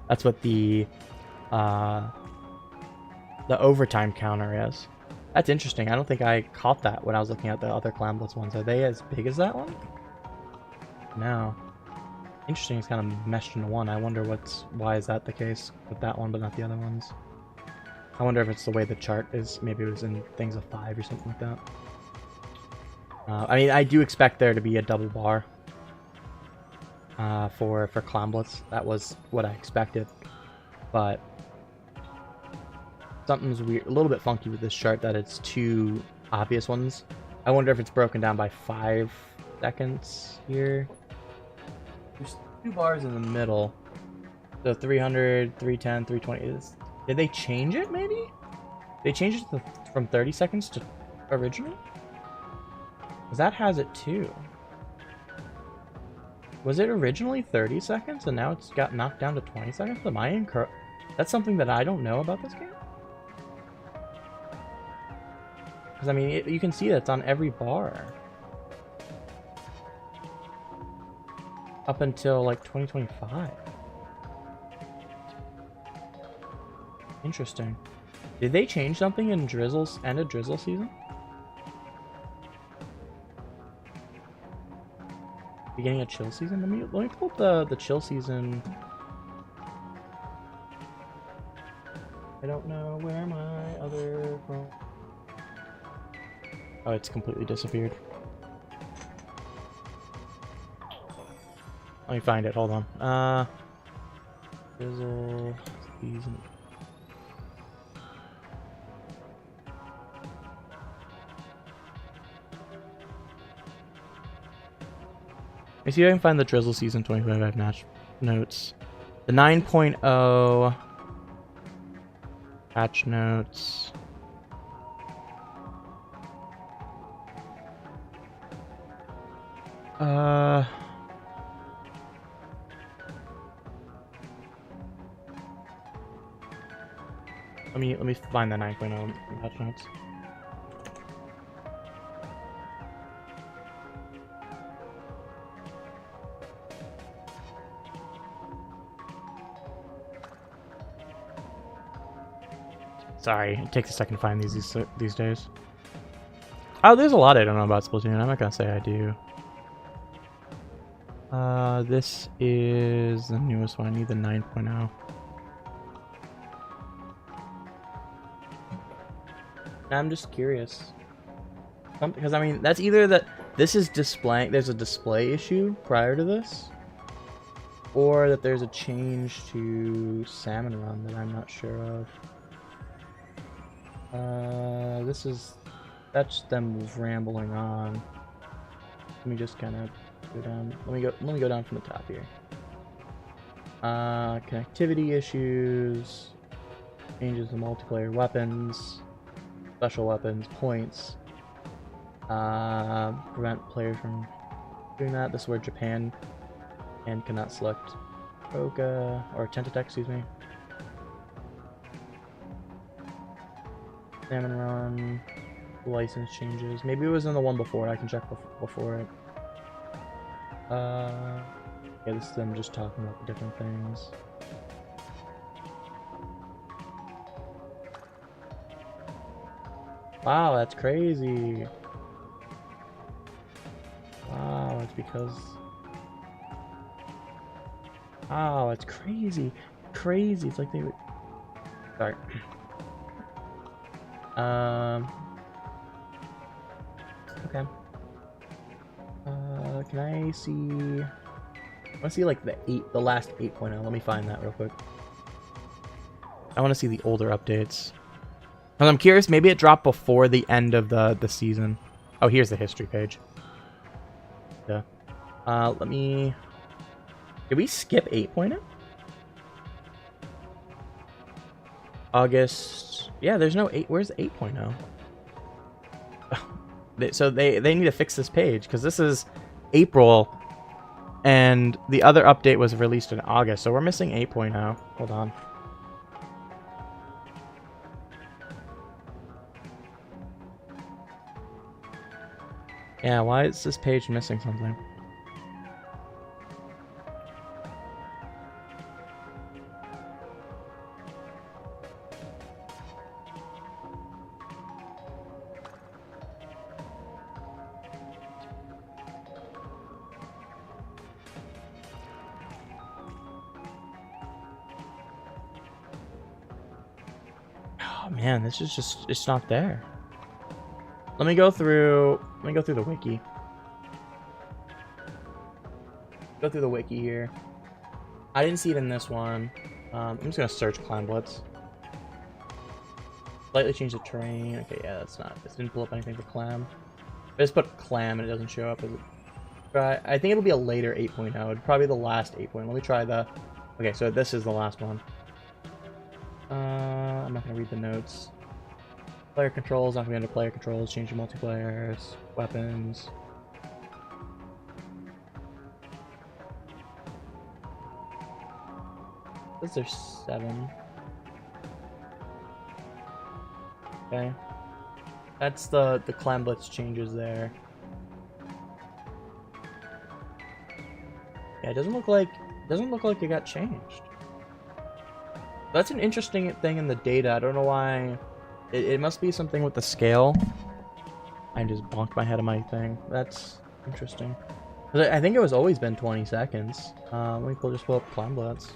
the overtime counter is. That's interesting. I don't think I caught that when I was looking at the other Clamblitz ones. Are they as big as that one? No. Interesting, it's kind of meshed into one. I wonder why is that the case with that one but not the other ones. I wonder if it's the way the chart is. Maybe it was in things of 5 or something like that. I mean, I do expect there to be a double bar for Clamblitz. That was what I expected. But something's weird, a little bit funky with this chart, that it's 2 obvious ones. I wonder if it's broken down by 5 seconds here. There's 2 bars in the middle. So 300, 310, 320. Did they change it, maybe? They changed it from 30 seconds to original? Because that has it too. Was it originally 30 seconds and now it's got knocked down to 20 seconds? Am I incorrect? That's something that I don't know about this game? Because, I mean, you can see that's on every bar. Up until, like, 2025. Interesting. Did they change something in Drizzle's end of Drizzle season? Beginning of chill season? Let me pull up the chill season. I don't know where my other... Oh, it's completely disappeared. Let me find it, hold on. Drizzle season. Let me see if I can find the Drizzle Season 25 match notes. The 9.0 patch notes. Let me find the 9.0 patch notes. Sorry, it takes a second to find these days. Oh, there's a lot I don't know about Splatoon. I'm not gonna say I do. This is the newest one. I need the 9.0. I'm just curious. Because, I mean, that's either that this is displaying, there's a display issue prior to this, or that there's a change to Salmon Run that I'm not sure of. That's them rambling on. Let me just kind of go down. Let me go down from the top here. Connectivity issues, changes to multiplayer weapons, special weapons, points, prevent players from doing that. This is where Japan cannot select Oka or Tentatek, excuse me. Salmon Run, license changes. Maybe it was in the one before. I can check before it. Yeah, this is them just talking about the different things. Wow, that's crazy. Wow, it's because... Wow, it's crazy. Crazy. It's like they would... Sorry. Okay. Can I see... I want to see like the last 8.0. Let me find that real quick. I want to see the older updates. And I'm curious, maybe it dropped before the end of the season. Oh, here's the history page. Yeah. Let me... Did we skip 8.0? August... Yeah, there's no 8... Where's 8.0? So they need to fix this page, because this is April, and the other update was released in August, so we're missing 8.0. Hold on. Yeah, why is this page missing something? Oh man, this is just, it's not there. Let me go through the wiki. Go through the wiki here. I didn't see it in this one. I'm just gonna search Clan Blitz. Slightly change the terrain. Okay, yeah, that's not. This didn't pull up anything for Clam. I just put Clam and it doesn't show up. I think it'll be a later 8.0. It'd probably be the last 8.0. Let me try the. Okay, so this is the last one. I'm not gonna read the notes. Player controls. Not gonna be under player controls. Change the multiplayers. Weapons. There's 7. Okay. That's the Clan Blitz changes there. Yeah, it doesn't look like it got changed. That's an interesting thing in the data. I don't know why. It must be something with the scale. I just bonked my head on my thing. That's interesting. I think it was always been 20 seconds. Let me just pull up Clan Blitz.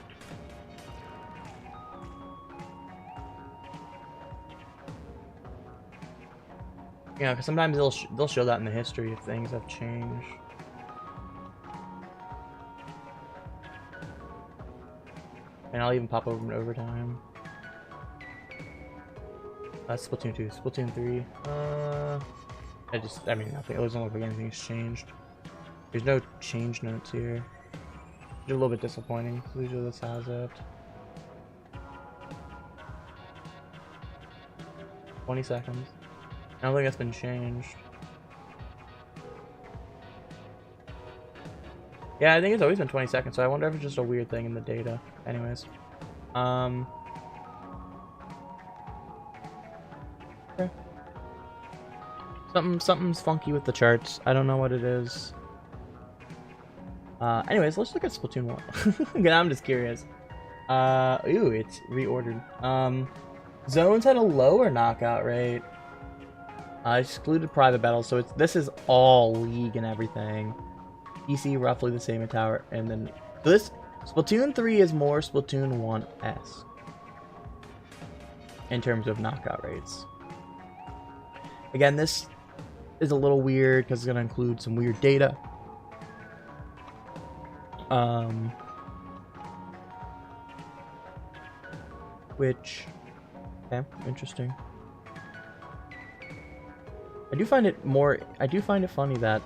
Yeah, because sometimes they'll show that in the history if things have changed. And I'll even pop over in overtime. That's Splatoon 2. Splatoon 3. I mean, nothing. It doesn't look like anything's changed. There's no change notes here. Which is a little bit disappointing. Usually this has it. 20 seconds. I don't think that's been changed. Yeah, I think it's always been 20 seconds, so I wonder if it's just a weird thing in the data. Anyways. Okay. Something's funky with the charts. I don't know what it is. Anyways, let's look at Splatoon 1. I'm just curious. Ooh, it's reordered. Zones had a lower knockout rate. Excluded private battles, so this is all league and everything. PC roughly the same in tower, and then this Splatoon 3 is more Splatoon 1-esque in terms of knockout rates. Again, this is a little weird because it's gonna include some weird data. Which, yeah, interesting. I do find it funny that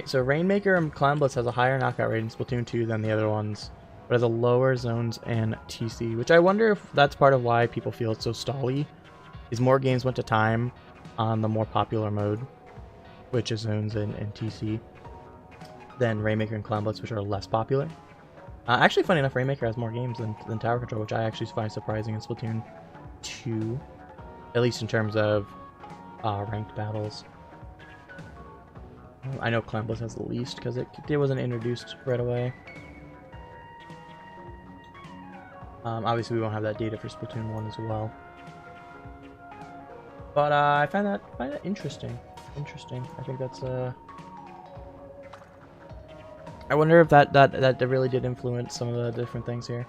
so Rainmaker and Clan Blitz has a higher knockout rate in Splatoon 2 than the other ones, but has a lower zones and TC, which I wonder if that's part of why people feel it's so stally, is more games went to time on the more popular mode, which is zones and TC, than Rainmaker and Clan Blitz, which are less popular. Actually, funny enough, Rainmaker has more games than Tower Control, which I actually find surprising in Splatoon 2, at least in terms of ranked battles. I know Clan Blitz has the least because it wasn't introduced right away. Obviously, we won't have that data for Splatoon 1 as well. But I find that interesting. I think that's I wonder if that really did influence some of the different things here. Are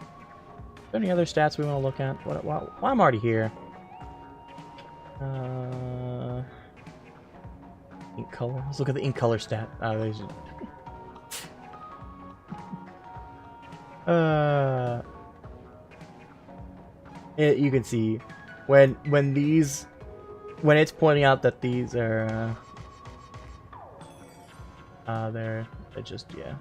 there any other stats we want to look at? While I'm already here. Ink color. Let's look at the ink color stat. You can see when it's pointing out that these are it just, yeah.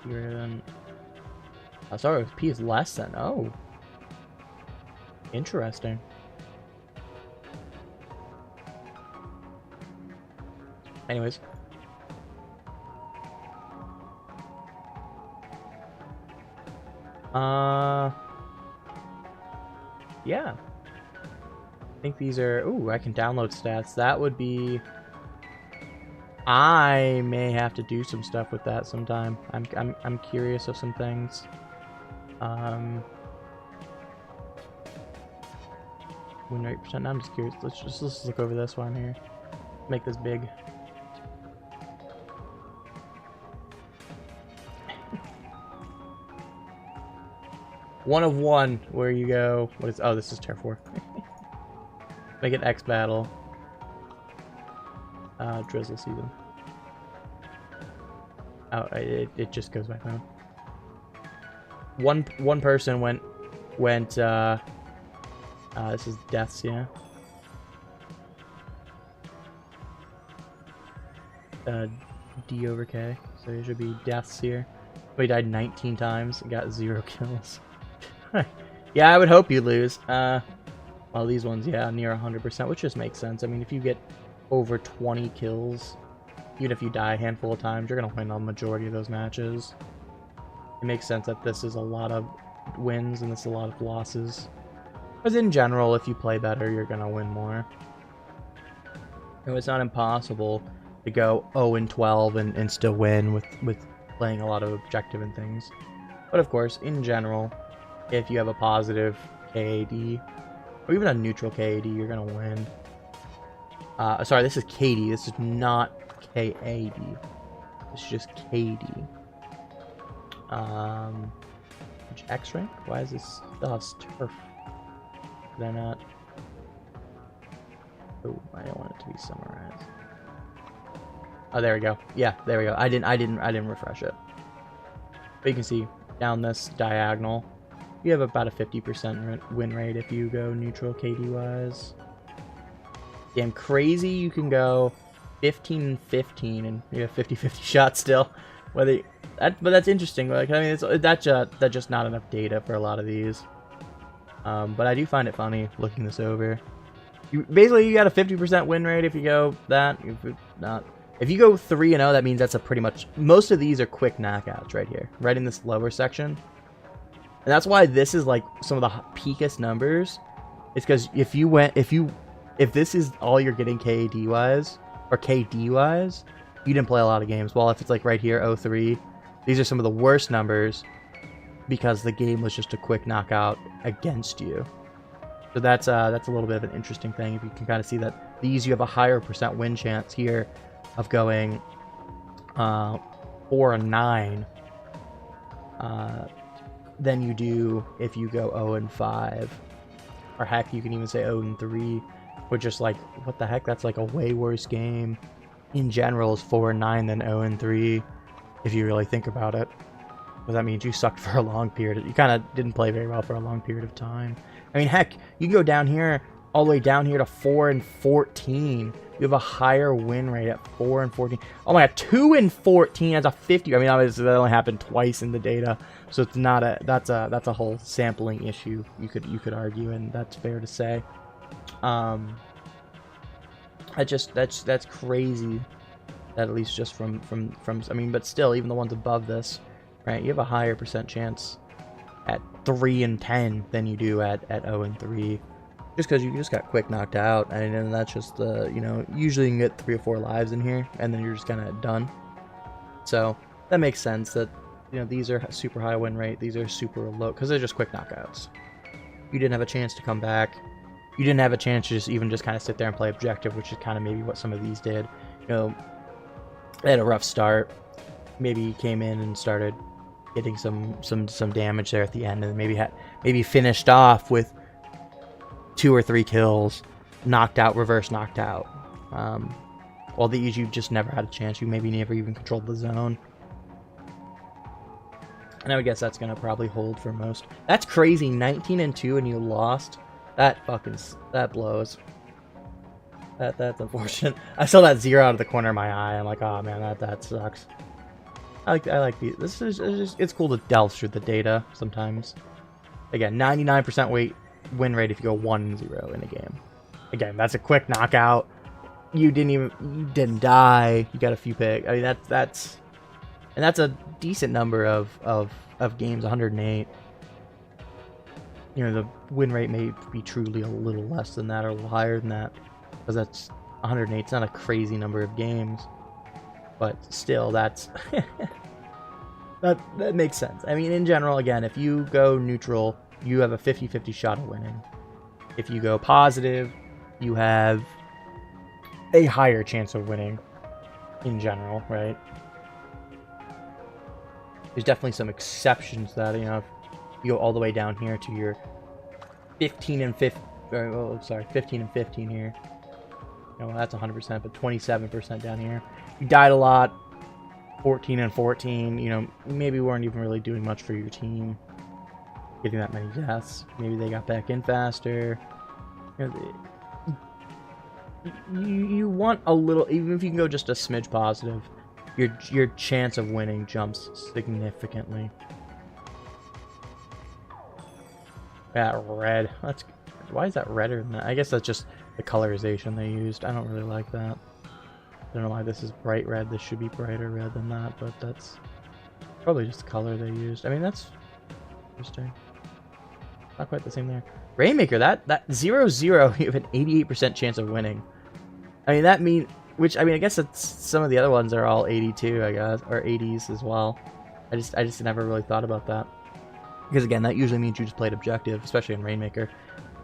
Greater than. Oh, sorry, if P is less than. Oh, interesting. Anyways. Yeah. I think these are. Ooh, I can download stats. That would be. I may have to do some stuff with that sometime. I'm curious of some things. Win rate percent. I'm just curious. Let's look over this one here. Make this big. One of one, where you go. What is? Oh, this is Tier 4. Make it X battle. Drizzle season. Oh, it just goes back down. One person went. This is deaths, yeah. D over K, so there should be deaths here. But he died 19 times and got 0 kills. Yeah, I would hope you lose. Well, these ones, yeah, near 100%, which just makes sense. I mean, if you get over 20 kills, even if you die a handful of times, you're going to win a majority of those matches. It makes sense that this is a lot of wins and this is a lot of losses. Because in general, if you play better, you're going to win more. You know, it's not impossible to go 0-12 and still win with playing a lot of objective and things. But of course, in general, if you have a positive KAD, or even a neutral KAD, you're going to win. Sorry, this is KD. This is not KAD. This is just KD. Which X rank? Why is this? Oh, it's turf. Did I not? Oh, I don't want it to be summarized. Oh, there we go. Yeah, there we go. I didn't refresh it. But you can see down this diagonal, you have about a 50% win rate if you go neutral KD wise. Damn crazy, you can go 15-15 and you have 50-50 shots still. But that's interesting. Like, I mean, that's just not enough data for a lot of these. But I do find it funny looking this over. Basically, you got a 50% win rate if you go that. If you go 3-0, that means that's a pretty much... Most of these are quick knockouts right here. Right in this lower section. And that's why this is like some of the peakest numbers. It's because if this is all you're getting KAD wise, or KD wise, you didn't play a lot of games. Well, if it's like right here, 0-3, these are some of the worst numbers because the game was just a quick knockout against you. So that's a little bit of an interesting thing. If you can kind of see that these, you have a higher % win chance here of going 4-9 than you do if you go 0-5, or heck, you can even say 0-3, which is like, what the heck? That's like a way worse game in general is 4-9 than 0-3 if you really think about it. Because that means you sucked for a long period. You kind of didn't play very well for a long period of time. I mean, heck, you can go down here, all the way down here to 4-14. You have a higher win rate at 4-14. Oh my god, 2-14 as a 50. I mean, obviously that only happened twice in the data, so it's not a that's a whole sampling issue. You could argue, and that's fair to say. That's crazy. That at least just from I mean, but still, even the ones above this, right? You have a higher % chance at 3-10 than you do at 0-3. Just because you just got quick knocked out, and that's just the, you know, usually you can get 3 or 4 lives in here, and then you're just kind of done. So that makes sense that, you know, these are super high win rate, these are super low, because they're just quick knockouts. You didn't have a chance to come back. You didn't have a chance to just kind of sit there and play objective, which is kind of maybe what some of these did. You know, they had a rough start. Maybe came in and started getting some damage there at the end, and maybe finished off with 2 or 3 kills, knocked out, reverse knocked out. While these, you just never had a chance. You maybe never even controlled the zone. And I would guess that's going to probably hold for most. That's crazy. 19-2 and you lost. That blows. That's unfortunate. I saw that 0 out of the corner of my eye. I'm like, oh man, that sucks. I like these. This is just, it's cool to delve through the data sometimes. Again, 99% win rate if you go 1-0 in a game. Again, that's a quick knockout. You didn't die. You got a few picks. I mean, that's a decent number of games. 108. You know, the win rate may be truly a little less than that or a little higher than that, because that's 108. It's not a crazy number of games, but still, that's that makes sense. I mean, in general, again, if you go neutral, you have a 50-50 shot of winning. If you go positive, you have a higher chance of winning in general, right? There's definitely some exceptions to that, you know, if you go all the way down here to your 15 and 15, oh, sorry, 15 and 15 here. No, well, that's 100%, but 27% down here. You died a lot, 14 and 14, you know, maybe weren't even really doing much for your team, getting that many deaths. Maybe they got back in faster. You know, you want a little, even if you can go just a smidge positive, your chance of winning jumps significantly. That red, that's, why is that redder than that? I guess that's just the colorization they used. I don't really like that. I don't know why this is bright red. This should be brighter red than that, but that's probably just the color they used. I mean, that's interesting. Not quite the same there. Rainmaker, that 0-0, you have an 88% chance of winning. I mean, that mean, which, I mean, I guess it's, some of the other ones are all 82, I guess, or 80s as well. I just never really thought about that. Because again, that usually means you just played objective, especially in Rainmaker.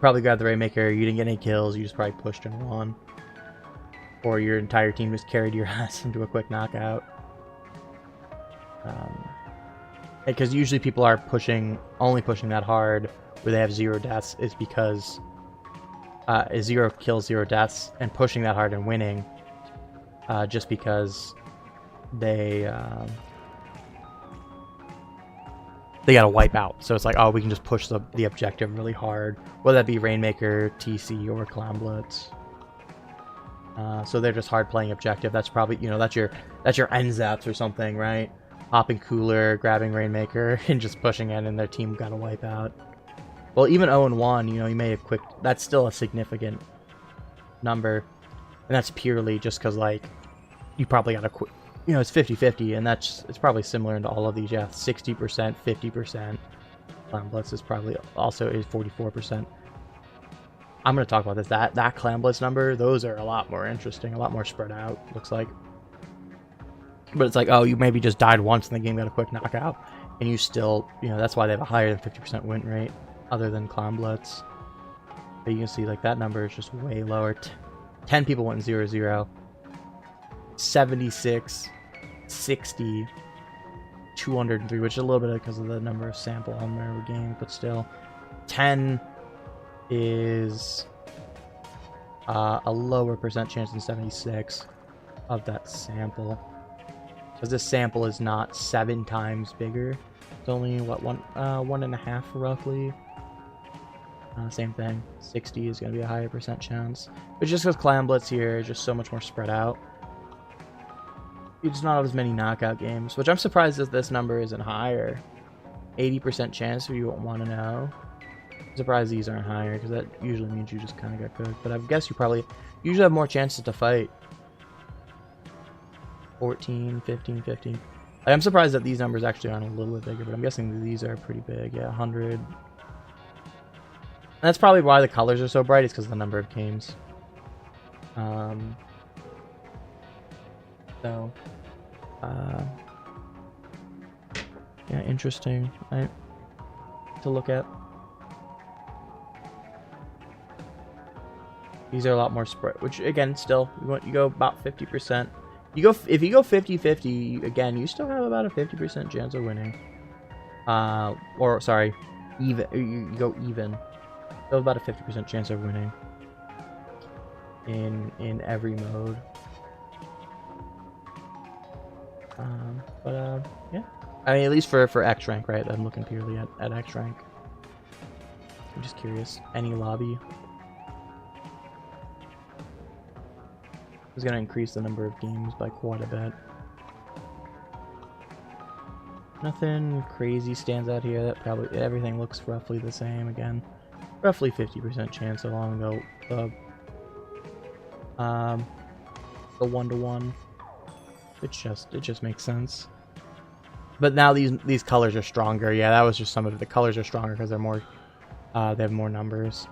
Probably grabbed the Rainmaker, you didn't get any kills, you just probably pushed and won. Or your entire team just carried your ass into a quick knockout. Because usually people are only pushing that hard where they have 0 deaths is because 0 kills, 0 deaths, and pushing that hard and winning just because they gotta wipe out. So it's like, oh, we can just push the objective really hard, whether that be Rainmaker, TC, or Clown Blitz. So they're just hard playing objective. That's probably, you know, that's your NZAPs or something, right? Hopping cooler, grabbing Rainmaker, and just pushing in, and their team gotta wipe out. Well, even 0-1, you know, you may have quick. That's still a significant number, and that's purely just because, like, you probably gotta quit. You know, it's 50-50, and it's probably similar into all of these. Yeah, 60%, 50%. Clown Blitz is probably also is 44%. I'm gonna talk about this. That Clown Blitz number, those are a lot more interesting, a lot more spread out. Looks like, but it's like, oh, you maybe just died once and the game got a quick knockout, and you still, you know, that's why they have a higher than 50% win rate, other than Clown Blitz. But you can see, like, that number is just way lower. 10 people went 0-0. 76, 60, 203, which is a little bit because of the number of sample on their game, but still, 10 is a lower percent chance than 76 of that sample, because this sample is not 7 times bigger. It's only what, 1.5 roughly. Same thing. 60 is going to be a higher percent chance, but just because Clown Blitz here is just so much more spread out. You just not have as many knockout games, which I'm surprised that this number isn't higher. 80% chance, if you want to know. I'm surprised these aren't higher, because that usually means you just kind of got cooked. But I guess you usually have more chances to fight. 14, 15, 15. I'm surprised that these numbers actually aren't a little bit bigger, but I'm guessing these are pretty big. Yeah, 100. And that's probably why the colors are so bright, is because of the number of games. So, yeah, interesting, right, to look at. These are a lot more spread, which again, still, you go about 50%. If you go 50-50, again, you still have about a 50% chance of winning. Or sorry, even, you go even. Still about a 50% chance of winning in every mode. Yeah, I mean, at least for X rank, right? I'm looking purely at X rank. I'm just curious. Any lobby is going to increase the number of games by quite a bit. Nothing crazy stands out here. That probably everything looks roughly the same. Again, roughly 50% chance along the 1-to-1. It just makes sense. But now these colors are stronger. Yeah, that was just some of it. The colors are stronger because they're more they have more numbers.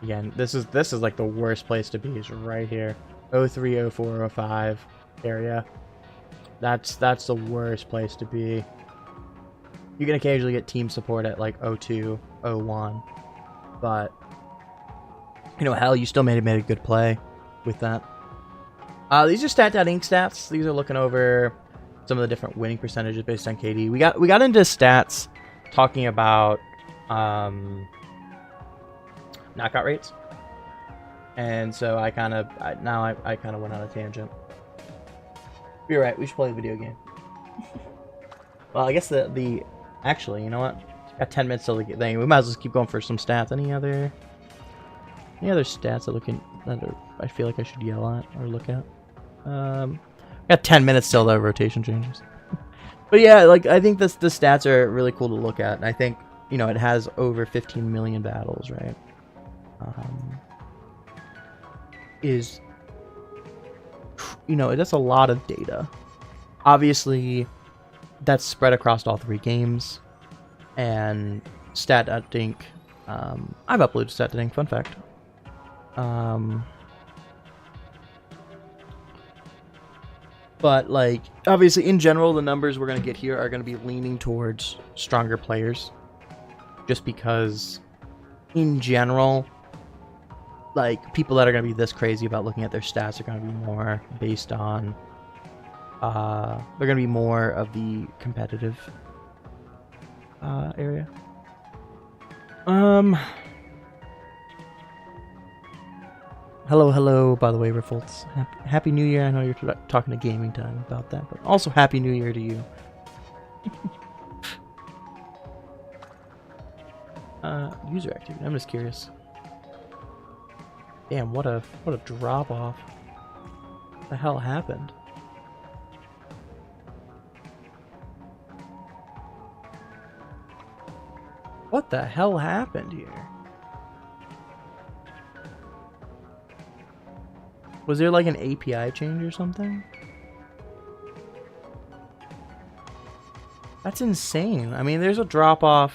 Again, this is like the worst place to be, is right here. 03, 04, 05 area. That's the worst place to be. You can occasionally get team support at like 02, 01, but you know, hell, you still made a good play. with that. These are stat.inc stats. These are looking over some of the different winning percentages based on KD. We got into stats talking about knockout rates, and so I kind of went on a tangent. You're right. We should play a video game. Well, I guess the actually, you know what? Got 10 minutes till the thing. We might as well just keep going for some stats. Any other stats that I feel like I should yell at or look at? Got 10 minutes till the rotation changes. But yeah, like I think the stats are really cool to look at, and I think it has over 15 million battles, right? That's a lot of data. Obviously, that's spread across all 3 games, and stat.inc. I've uploaded stat.inc. Fun fact. But like obviously in general the numbers we're going to get here are going to be leaning towards stronger players, just because in general like people that are going to be this crazy about looking at their stats are going to be more based on they're going to be more of the competitive area. Hello, by the way, Riffles. Happy New Year. I know you're talking to Gaming Time about that, but also Happy New Year to you. User activity. I'm just curious. Damn, what a drop off. What the hell happened? What the hell happened here? Was there like an API change or something? That's insane. I mean, there's a drop off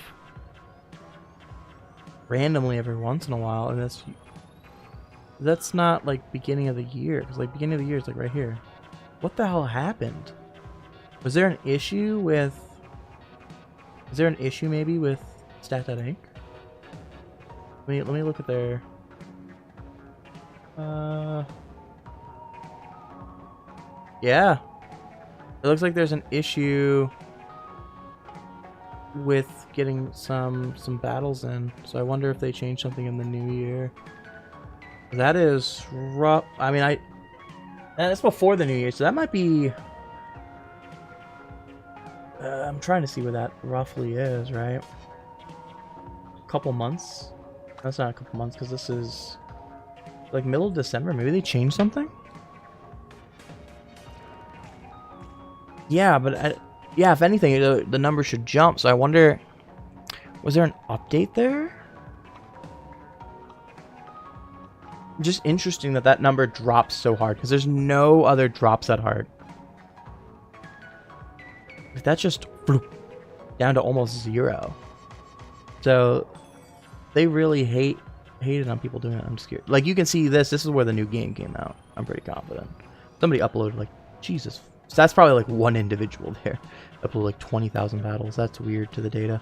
randomly every once in a while, and that's not like beginning of the year, because like beginning of the year is like right here. What the hell happened? Was there an issue with? Is there an issue maybe with stat.inc? Let me look at their. Yeah, it looks like there's an issue with getting some battles in. So I wonder if they changed something in the new year. That is rough. I mean, that's before the new year, so that might be. I'm trying to see where that roughly is, right? A couple months. That's not a couple months because this is like middle of December. Maybe they changed something. Yeah, but yeah, if anything, the number should jump. So I wonder, was there an update there? Just interesting that number drops so hard, because there's no other drops that hard. That just down to almost 0. So they really hated on people doing it. I'm scared. Like you can see this is where the new game came out. I'm pretty confident. Somebody uploaded like Jesus. So that's probably like one individual there. Uploaded like 20,000 battles. That's weird to the data.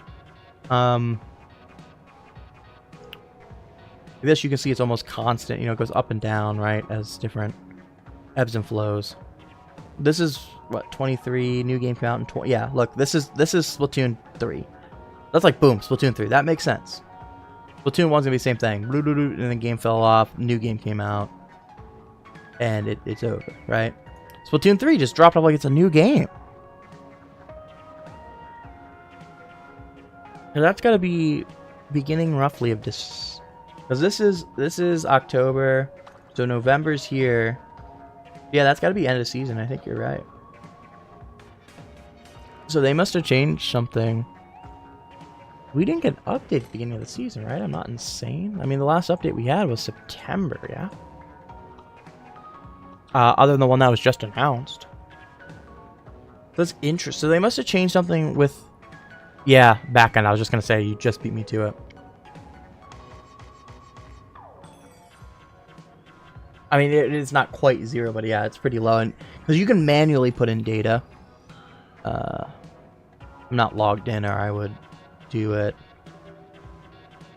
This you can see it's almost constant. It goes up and down, right, as different ebbs and flows. This is what 23 new game came out in 20. Yeah, look, this is Splatoon 3. That's like boom, Splatoon 3. That makes sense. Splatoon 1's gonna be the same thing. And then game fell off. New game came out, and it's over, right? Splatoon 3 just dropped off like it's a new game. And that's got to be beginning roughly of this, because this is October, so November's here. Yeah, that's got to be end of season. I think you're right. So they must have changed something. We didn't get an update at the beginning of the season, right? I'm not insane. I mean, the last update we had was September, yeah? Other than the one that was just announced. That's interesting. So they must have changed something with... Yeah, backend. I was just going to say, you just beat me to it. I mean, it's not quite 0, but yeah, it's pretty low. And because you can manually put in data. I'm not logged in, or I would do it.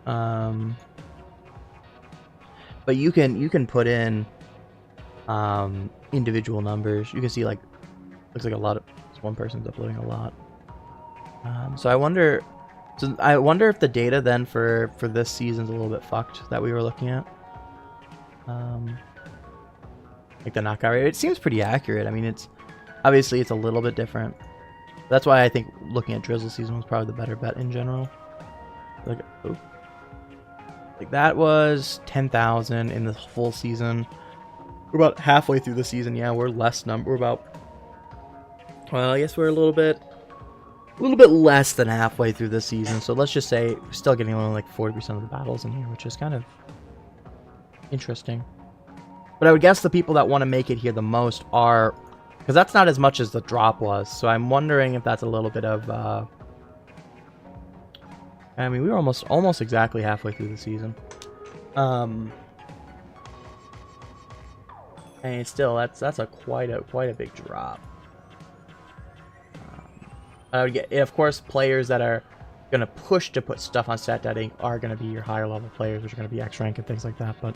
But you can put in individual numbers. You can see like looks like a lot of one person's uploading a lot. So I wonder if the data then for this season's a little bit fucked that we were looking at. Like the knockout rate, it seems pretty accurate. I mean, it's obviously it's a little bit different. That's why I think looking at Drizzle season was probably the better bet in general. Like, oh. Like that was 10,000 in the full season. We're about halfway through the season. Yeah, we're less number. We're about. Well, I guess we're a little bit less than halfway through the season. So let's just say we're still getting only like 40% of the battles in here, which is kind of interesting. But I would guess the people that want to make it here the most are, because that's not as much as the drop was. So I'm wondering if that's a little bit of. I mean, we were almost exactly halfway through the season. And still, that's a quite a big drop. I would get, of course, players that are gonna push to put stuff on stat.inc are gonna be your higher level players, which are gonna be X rank and things like that. But,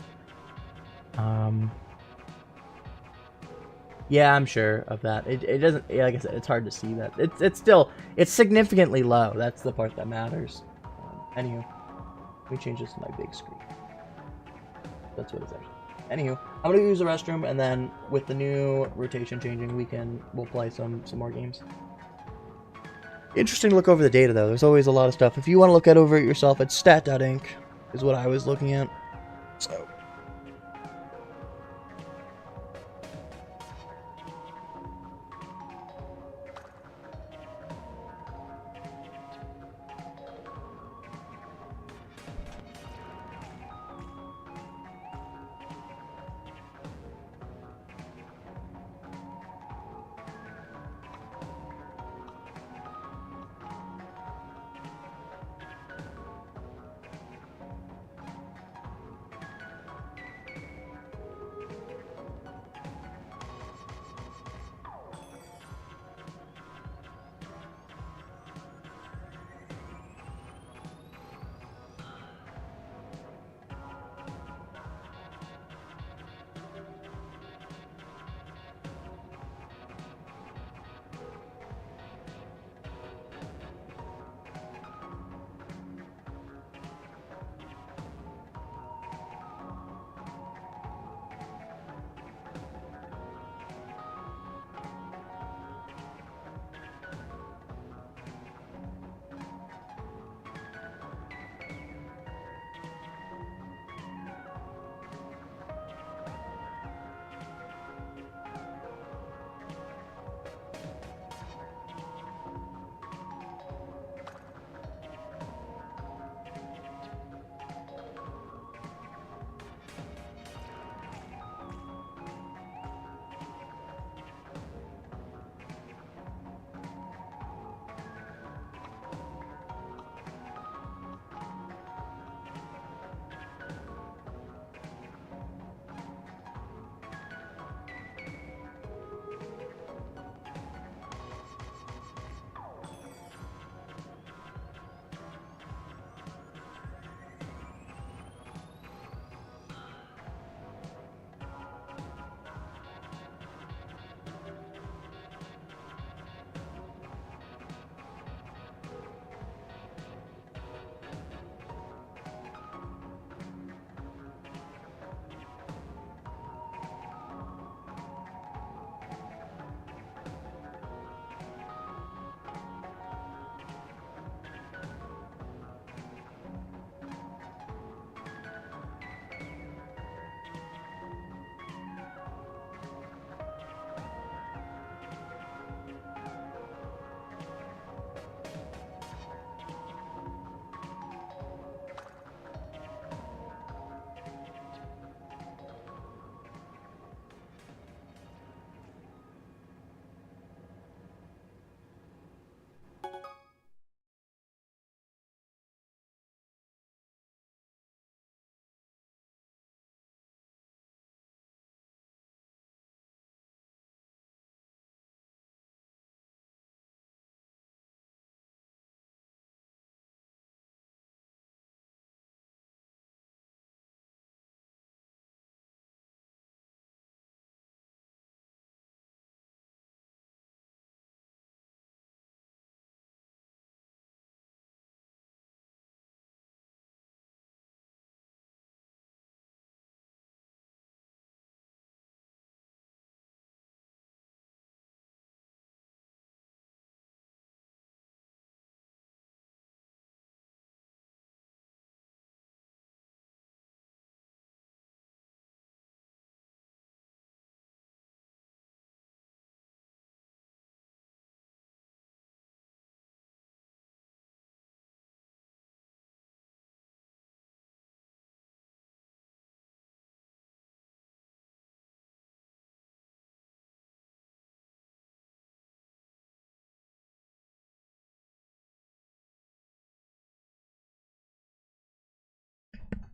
yeah, I'm sure of that. It doesn't, like I said, it's hard to see that. It's significantly low. That's the part that matters. Anywho, let me change this to my big screen. That's what it's actually. Anywho, I'm gonna use the restroom, and then with the new rotation changing, we'll play some more games. Interesting to look over the data though. There's always a lot of stuff. If you want to look over it yourself, it's stat.inc is what I was looking at. So.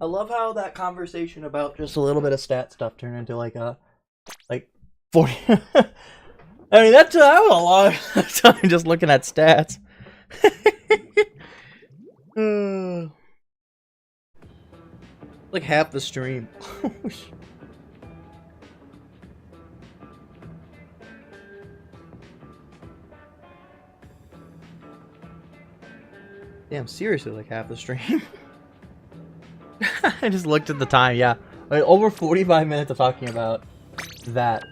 I love how that conversation about just a little bit of stat stuff turned into like 40. I mean, that was a long time just looking at stats. Like half the stream. Damn, seriously, like half the stream. I just looked at the time, yeah. Like, over 45 minutes of talking about that.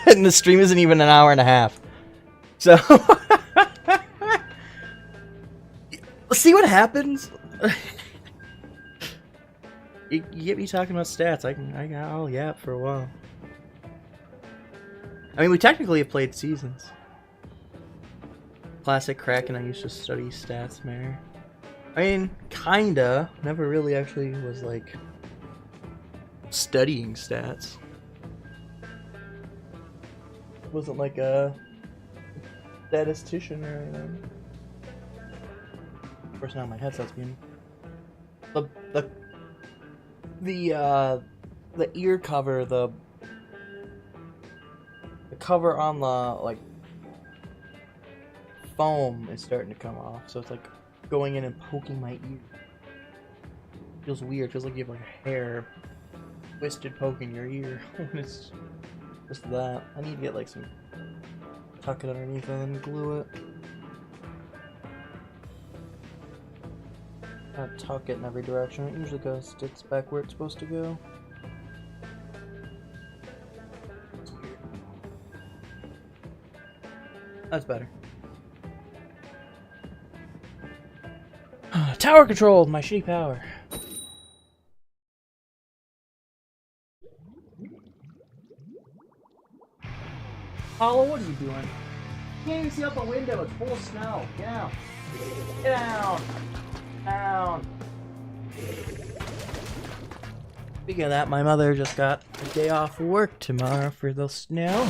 And the stream isn't even an hour and a half. So... see what happens? You get me talking about stats, I'll yap for a while. I mean, we technically have played seasons. Classic crack, and I used to study stats, man. I mean, kinda. Never really actually was, like, studying stats. Wasn't like a statistician or anything. Of course, now my headset's being... The ear cover, the cover on the, like, foam is starting to come off, so it's like going in and poking my ear. Feels weird. Feels like you have like a hair twisted poking your ear. It's just that. I need to get like some tuck it underneath and then glue it. Not tuck it in every direction. It usually goes sticks back where it's supposed to go. That's weird. That's better. Tower control, my shitty power. Apollo, what are you doing? You can't even see out the window, it's full of snow. Get out. Get down. Down. Speaking of that, my mother just got a day off work tomorrow for the snow.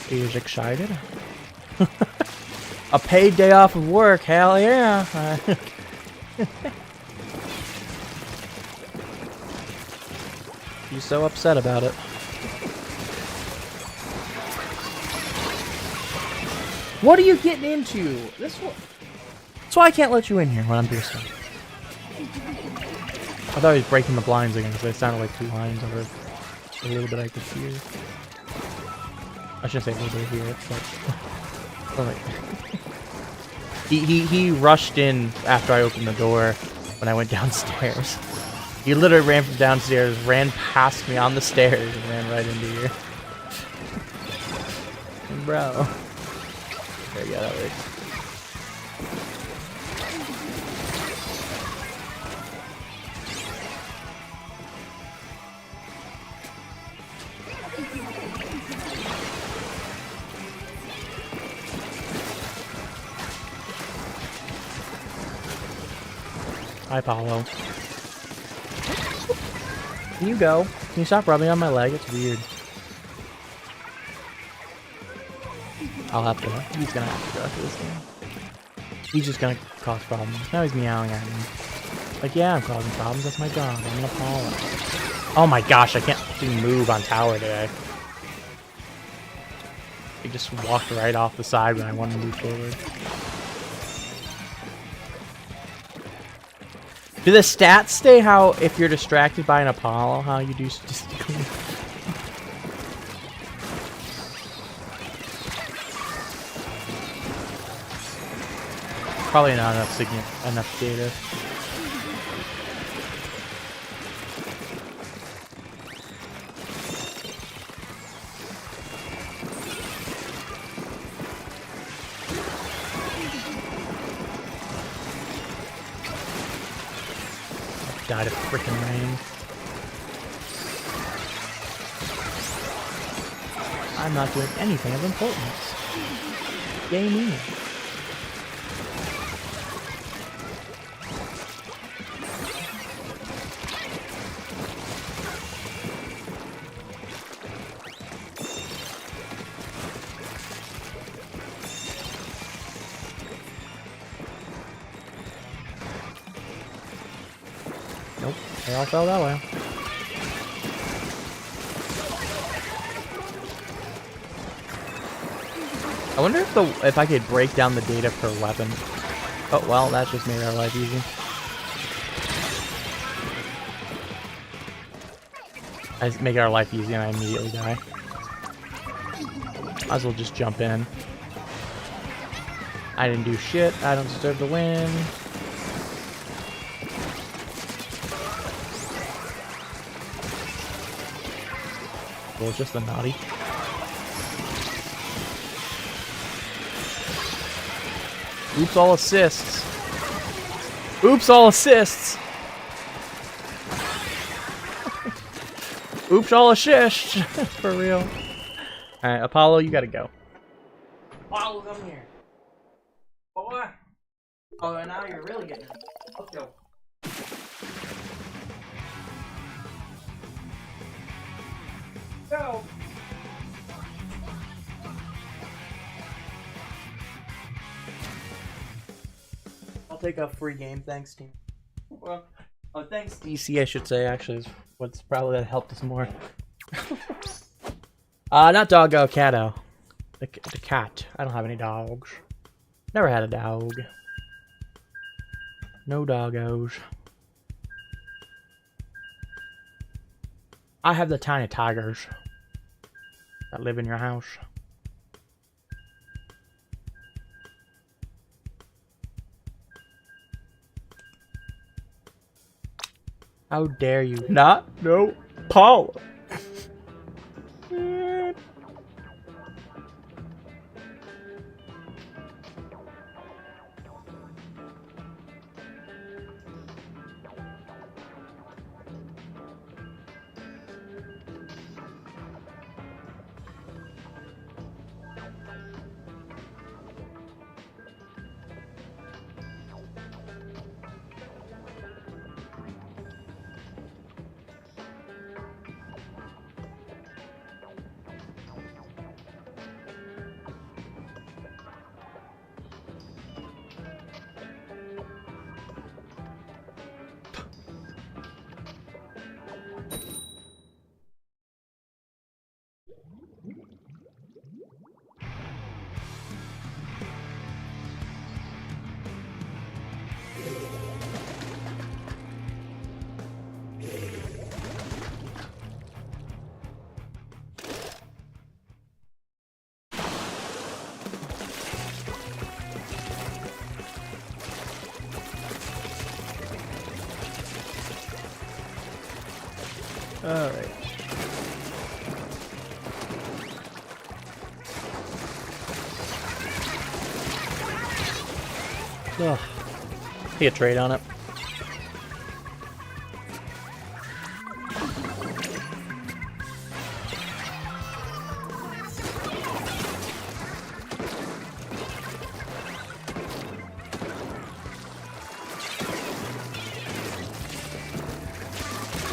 She's excited. A paid day off of work, hell yeah. She's so upset about it. What are you getting into? That's why I can't let you in here when I'm doing stuff. I thought he was breaking the blinds again because they sounded like two lines over a little bit I could hear. I shouldn't say a little bit here, it's like... He rushed in after I opened the door when I went downstairs. He literally ran from downstairs, ran past me on the stairs, and ran right into here. Bro. There you go, that works. Hi, Paulo. Can you go? Can you stop rubbing on my leg? It's weird. I'll have to. He's gonna have to go after this game. He's just gonna cause problems. Now he's meowing at me. Like, yeah, I'm causing problems. That's my job. I'm gonna Paulo. Oh my gosh, I can't fucking move on tower today. He just walked right off the side when I wanted to move forward. Do the stats stay how if you're distracted by an Apollo, how you do statistically? Probably not enough data. Died of frickin' rain. I'm not doing anything of importance. Yay me. Nope. They all fell that way. I wonder if I could break down the data per weapon. Oh well, that just made our life easy. I make our life easy and I immediately die. Might as well just jump in. I didn't do shit. I don't deserve to win. Well, it's just the naughty. Oops, all assists. Oops, all assists. Oops, all assists. For real. Alright, Apollo, you gotta go. Apollo, come here. Boy. Oh, and now you're really getting it. Let's go. Go. I'll take a free game, thanks, team. Well, oh, thanks, DC, I should say, actually, is what's probably helped us more. Not doggo, catto. The cat. I don't have any dogs. Never had a dog. No doggos. I have the tiny tigers that live in your house. How dare you not know Paula? Alright. Ugh. Get a trade on it.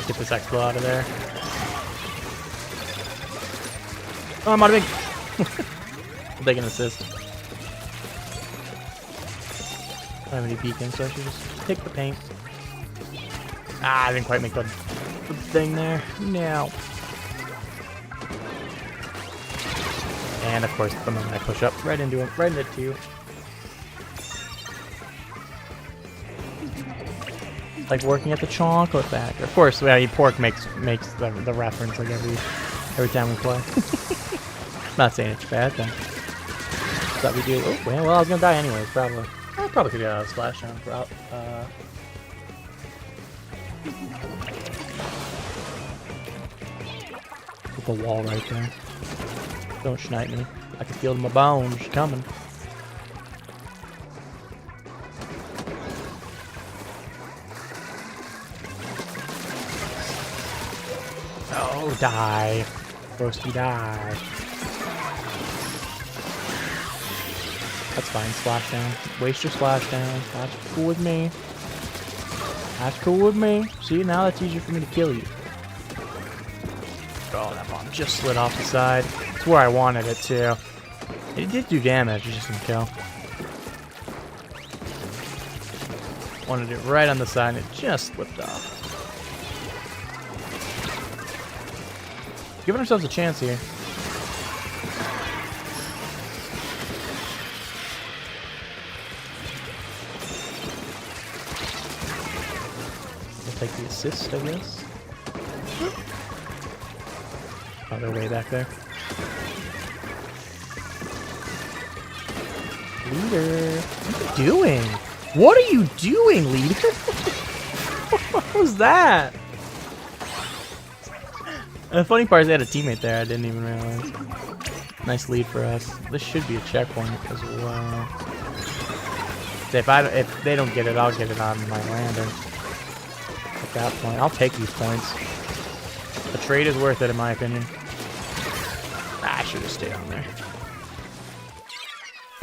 Get this Expo out of there. Oh, I'm out of ink. I'll take an assist. I don't have any beacons, so I should just take the paint. Ah, I didn't quite make the thing there. No. And of course, the moment I push up, right into him, right into you. Like working at the chocolate factory. Of course, I mean, pork makes the reference like every time we play. Not saying it's a bad thing. Thought we do. Oh, well, I was gonna die anyways, probably. I probably could get a splash down route. Put the wall right there. Don't snipe me. I can feel it in my bones coming. Oh, die. Roasty, die. That's fine, splash down. Waste your splash down. That's cool with me. That's cool with me. See, now that's easier for me to kill you. Oh, that bomb just slid off the side. It's where I wanted it to. It did do damage, it just didn't kill. Wanted it right on the side and it just slipped off. Giving ourselves a chance here. We'll take the assist, I guess. Oh, they're way back there. Leader, what are you doing? What are you doing, leader? What was that? The funny part is they had a teammate there. I didn't even realize. Nice lead for us. This should be a checkpoint as well. So if they don't get it, I'll get it on my landing. At that point, I'll take these points. The trade is worth it, in my opinion. Ah, I should have stayed on there.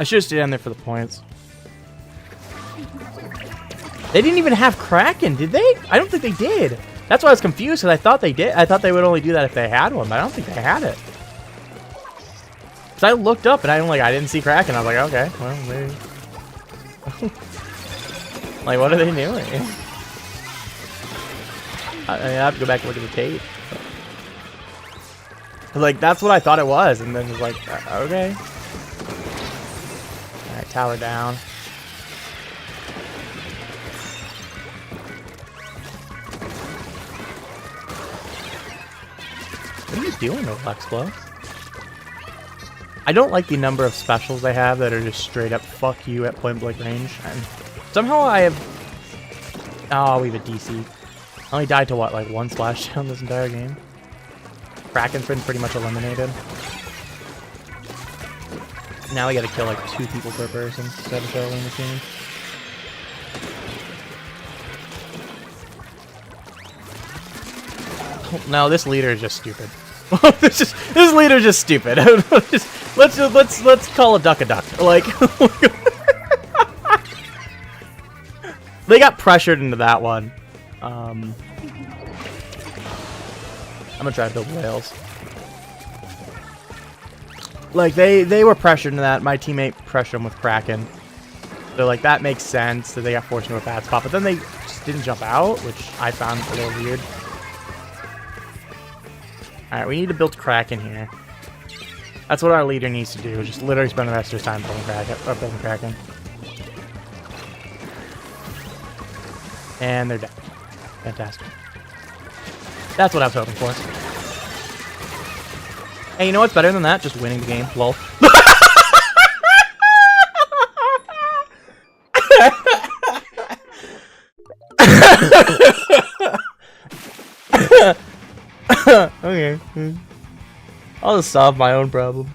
I should have stayed on there for the points. They didn't even have Kraken, did they? I don't think they did. That's why I was confused, because I thought they did. I thought they would only do that if they had one, but I don't think they had it. Because I looked up and I didn't see Kraken. I was like, okay, well, maybe. Like, what are they doing? I have to go back and look at the tape. Like, that's what I thought it was, and then it was like, okay. Alright, tower down. What are you doing, Lexblow? I don't like the number of specials they have that are just straight up fuck you at point blank range. And somehow I have... Oh, we have a DC. I only died to what, like one splashdown this entire game? Kraken's been pretty much eliminated. Now we gotta kill like 2 people per person instead of showing the team. No, this leader is just stupid. this leader is just stupid. let's call a duck. Like they got pressured into that one. I'm gonna try to build whales. Like they were pressured into that. My teammate pressured them with Kraken. So like that makes sense that they got forced into a bad spot. But then they just didn't jump out, which I found a little weird. Alright, we need to build Kraken here. That's what our leader needs to do. Just literally spend the rest of his time building Kraken. And they're dead. Fantastic. That's what I was hoping for. Hey, you know what's better than that? Just winning the game. Lol. Okay. I'll just solve my own problem.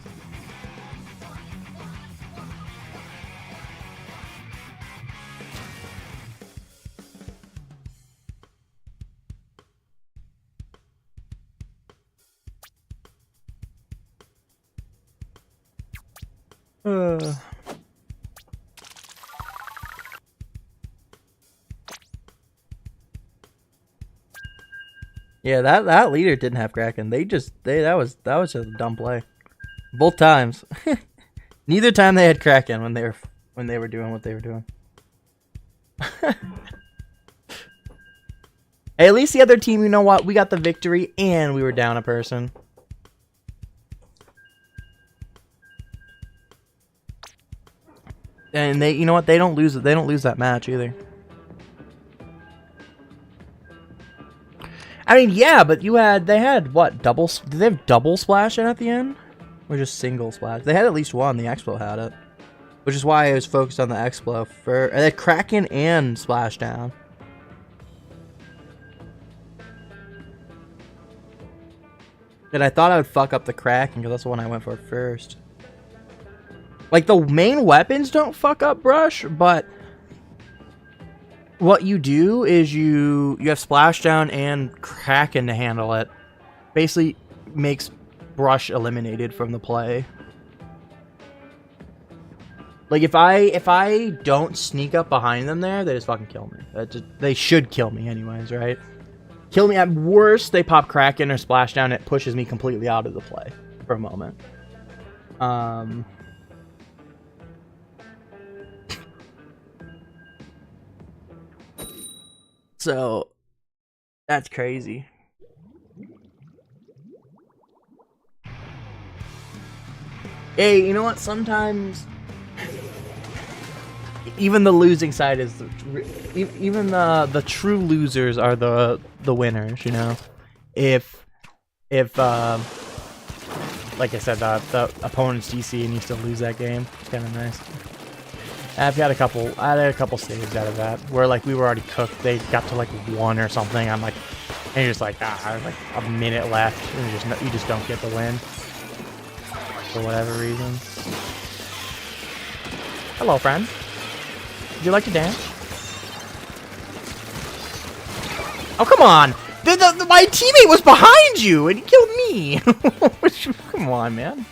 Yeah, that leader didn't have Kraken. That was just a dumb play. Both times. Neither time they had Kraken when they were doing what they were doing. Hey, at least the other team, you know what? We got the victory and we were down a person. And they, you know what? They don't lose that match either. I mean, yeah, but they had what, did they have double splash at the end? Or just single splash? They had at least one, the Explo had it. Which is why I was focused on the Explo for, they had Kraken and Splashdown. And I thought I would fuck up the Kraken, because that's the one I went for first. Like, the main weapons don't fuck up Brush, but what you do is you have Splashdown and Kraken to handle it. Basically makes Brush eliminated from the play. Like, if I don't sneak up behind them there, they just fucking kill me. They should kill me anyways, right? Kill me. At worst, they pop Kraken or Splashdown. It pushes me completely out of the play for a moment. So, that's crazy. Hey, you know what? Sometimes even the losing side is even the true losers are the winners. You know, if like I said, the opponent's DC and you still lose that game, it's kind of nice. I had a couple saves out of that where like we were already cooked. They got to like 1 or something. I'm like, and you're just like, like a minute left, and you just don't get the win for whatever reason. Hello, friend. Would you like to dance? Oh, come on! My teammate was behind you, and he killed me. Come on, man.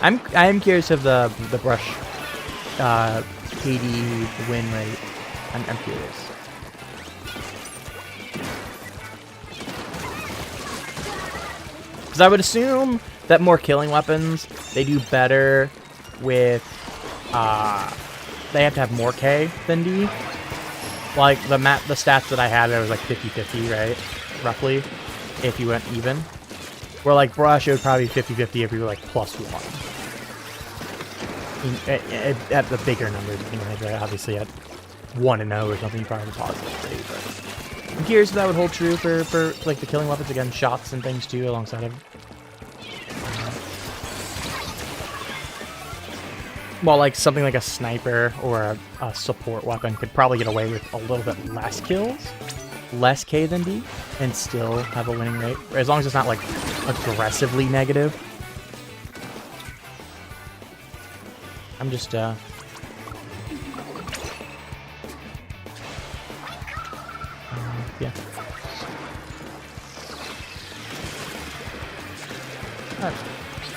I am curious of the brush KD win rate. I'm curious. Because I would assume that more killing weapons, they do better with, they have to have more K than D. Like, the stats that I had, it was like 50-50, right? Roughly, if you went even. Where, like, Brush, it would probably be 50-50 if you were, like, +1. At the bigger numbers, obviously at 1-0 or something, you probably have a +3, but I'm curious if that would hold true for like the killing weapons against shots and things too, alongside of. Well, like something like a sniper or a support weapon could probably get away with a little bit less kills, less K than D, and still have a winning rate, as long as it's not like aggressively negative. I'm just yeah.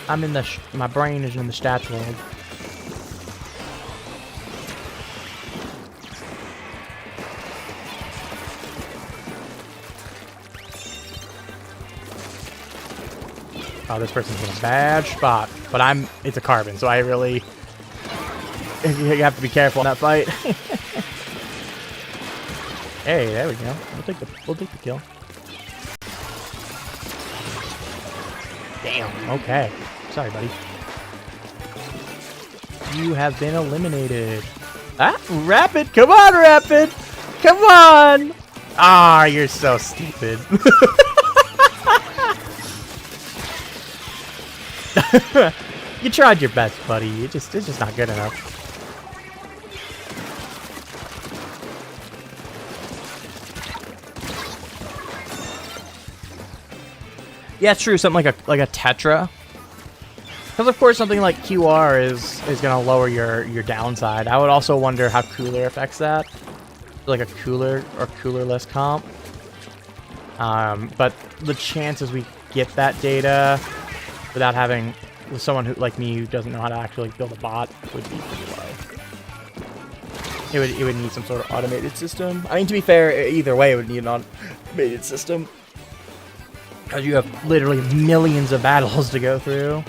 I'm in the my brain is in the stats world. Oh, this person's in a bad spot, but it's a carbon, so I really, you have to be careful in that fight. Hey, there we go. We'll take the kill. Damn. Okay. Sorry, buddy. You have been eliminated. Ah, Rapid! Come on, Rapid! Come on! Ah, you're so stupid. You tried your best, buddy. It's just not good enough. Yeah, it's true. Something like a Tetra. Because of course something like QR is gonna lower your downside. I would also wonder how Cooler affects that. Like a Cooler or Coolerless comp. But the chances we get that data without having with someone who like me who doesn't know how to actually build a bot would be pretty low. It would need some sort of automated system. I mean, to be fair, either way, it would need an automated system. Because you have literally millions of battles to go through.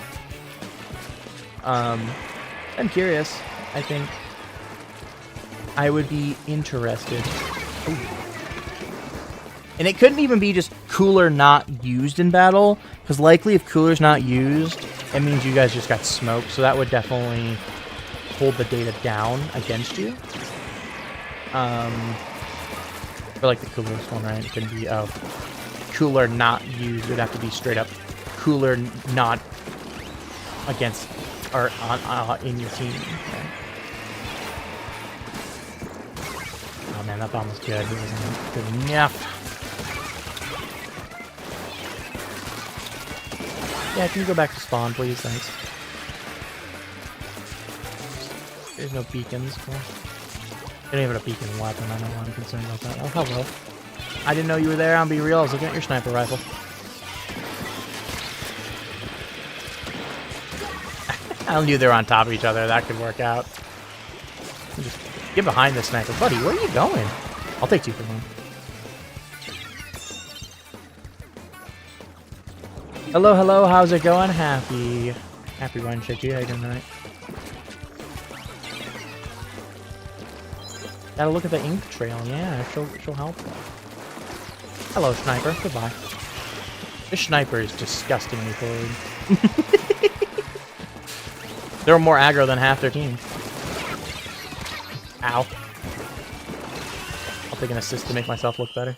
I'm curious. I think I would be interested. Ooh. And it couldn't even be just Cooler not used in battle. Because likely if Cooler's not used, it means you guys just got smoked. So that would definitely hold the data down against you. For like the Cooler's one, right? It couldn't be, oh. Cooler not used. It would have to be straight up Cooler not against or on in your team. Okay. Oh man, that bomb was good. It wasn't good enough. Yeah, can you go back to spawn, please? Thanks. There's no beacons. Cool. They don't even have a beacon weapon. I know why I'm concerned about that. Oh, hello. I didn't know you were there. I'll be real. I was looking at your sniper rifle. I knew they were on top of each other. That could work out. Just get behind the sniper. Buddy, where are you going? I'll take 2 for 1. Hello, hello. How's it going? Happy Wednesday to you. How you doing tonight? Gotta look at the ink trail. Yeah, she'll help. Hello, Sniper. Goodbye. This Sniper is disgustingly cold. They're more aggro than half their team. Ow. I'll take an assist to make myself look better.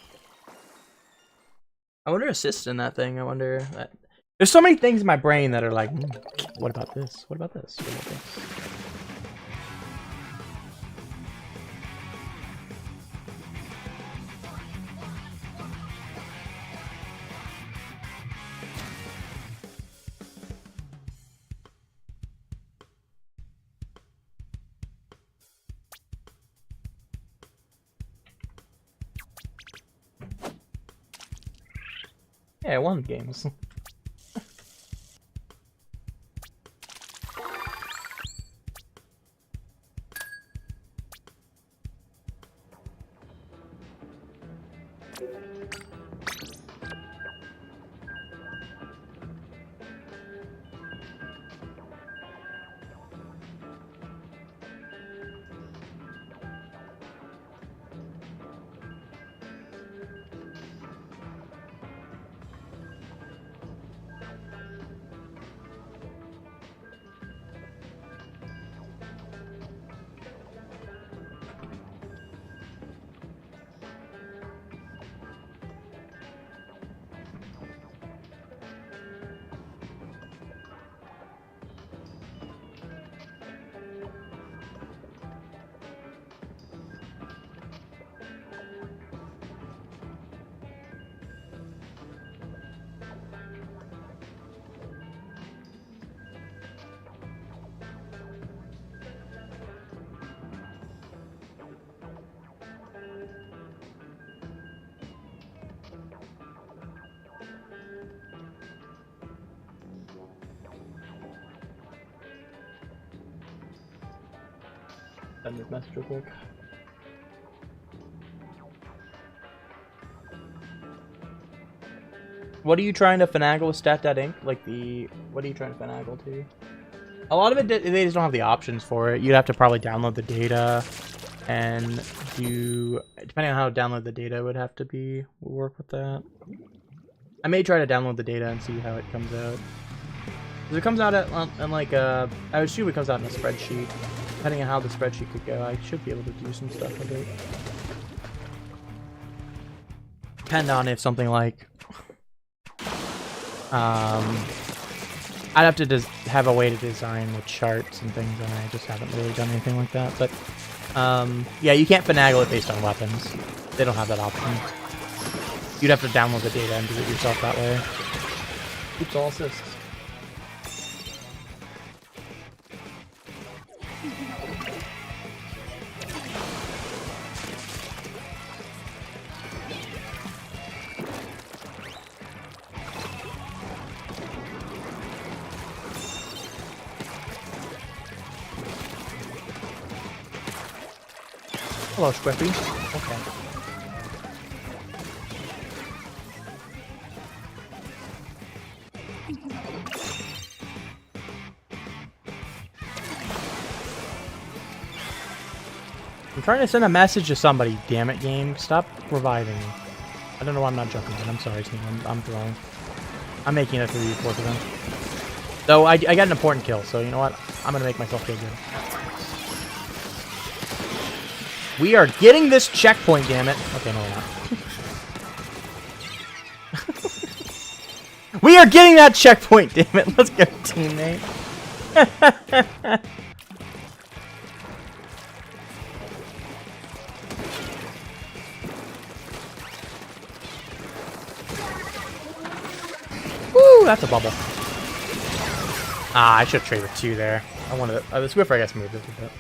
I wonder assist in that thing. I wonder that. There's so many things in my brain that are like, what about this? What about this? What about this? Yeah, I won games. Send this message real quick. What are you trying to finagle with stat.inc? Like the... What are you trying to finagle to? A lot of it, they just don't have the options for it. You'd have to probably download the data and do... Depending on how to download the data would have to be... We'll work with that. I may try to download the data and see how it comes out. Because it comes out in like a... I would assume it comes out in a spreadsheet. Depending on how the spreadsheet could go, I should be able to do some stuff with it. Depend on if something like... I'd have to have a way to design the charts and things, and I just haven't really done anything like that. But, yeah, you can't finagle it based on weapons. They don't have that option. You'd have to download the data and do it yourself that way. Oops, all assists. Hello, Squiffy. Okay. I'm trying to send a message to somebody, damn it, game. Stop reviving me. I don't know why I'm not jumping in. I'm sorry, team. I'm throwing. I'm making it 3v4 to them. Though I got an important kill, so you know what? I'm gonna make myself feel good. We are getting this checkpoint, damn it. Okay, no, we're not. We are getting that checkpoint, damn it. Let's go, teammate. Woo, that's a bubble. Ah, I should have traded with 2 there. I wanted the Swiffer, I guess, moved it a bit.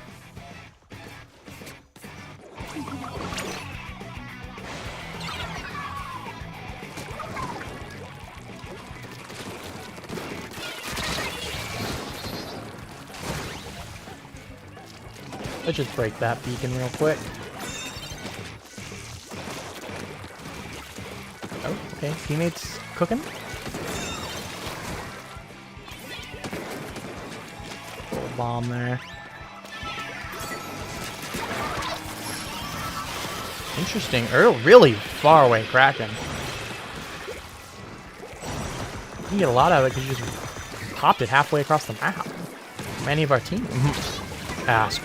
Let's just break that beacon real quick. Oh, okay. Teammates cooking. Little bomb there. Interesting. Really far away Kraken. You get a lot out of it because you just popped it halfway across the map. Many of our team. Ask.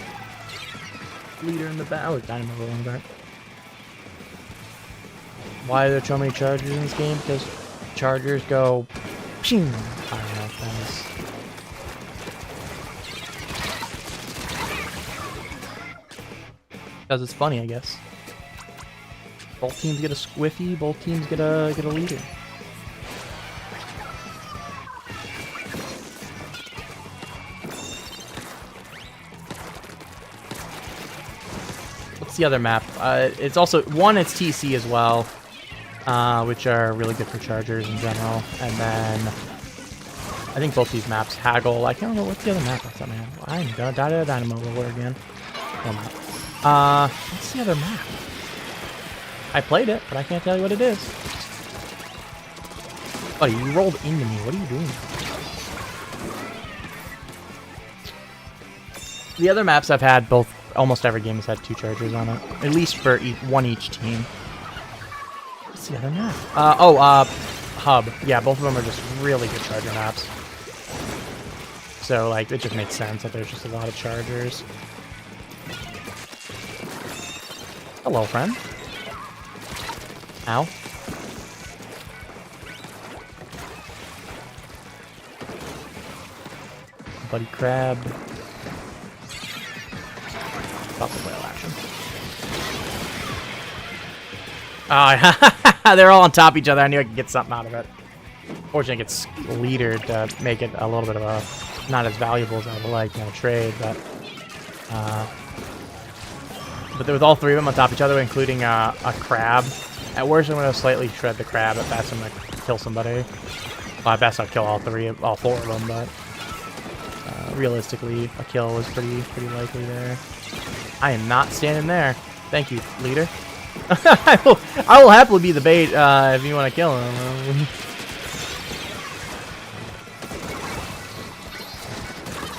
Leader in the back. Oh, Dynamo rolling back. Why are there so many chargers in this game? Because chargers go... Pshing. I don't know if that is... Because it's funny, I guess. Both teams get a squiffy, both teams get a leader. What's the other map? It's also it's TC as well, which are really good for chargers in general. And then I think both these maps haggle. I can't remember what's the other map. What's that, man? I'm gonna Dynamo roller again. What's the other map? I played it, but I can't tell you what it is. Oh, you rolled into me. What are you doing? The other maps I've had, almost every game has had 2 chargers on it. At least for one each team. What's the other map? Hub. Yeah, both of them are just really good charger maps. So, like, it just makes sense that there's just a lot of chargers. Hello, friend. Ow. Buddy crab. Stop the whale action. Oh, they're all on top of each other. I knew I could get something out of it. Fortunately, it gets leader to make it a little bit of a not as valuable as I would like in a trade, but with all 3 of them on top of each other, including a crab. At worst, I'm going to slightly shred the crab. At best, I'm going to kill somebody. Well, at best, I'll kill all 4 of them, but realistically, a kill was pretty likely there. I am not standing there. Thank you, leader. I will happily be the bait if you want to kill him.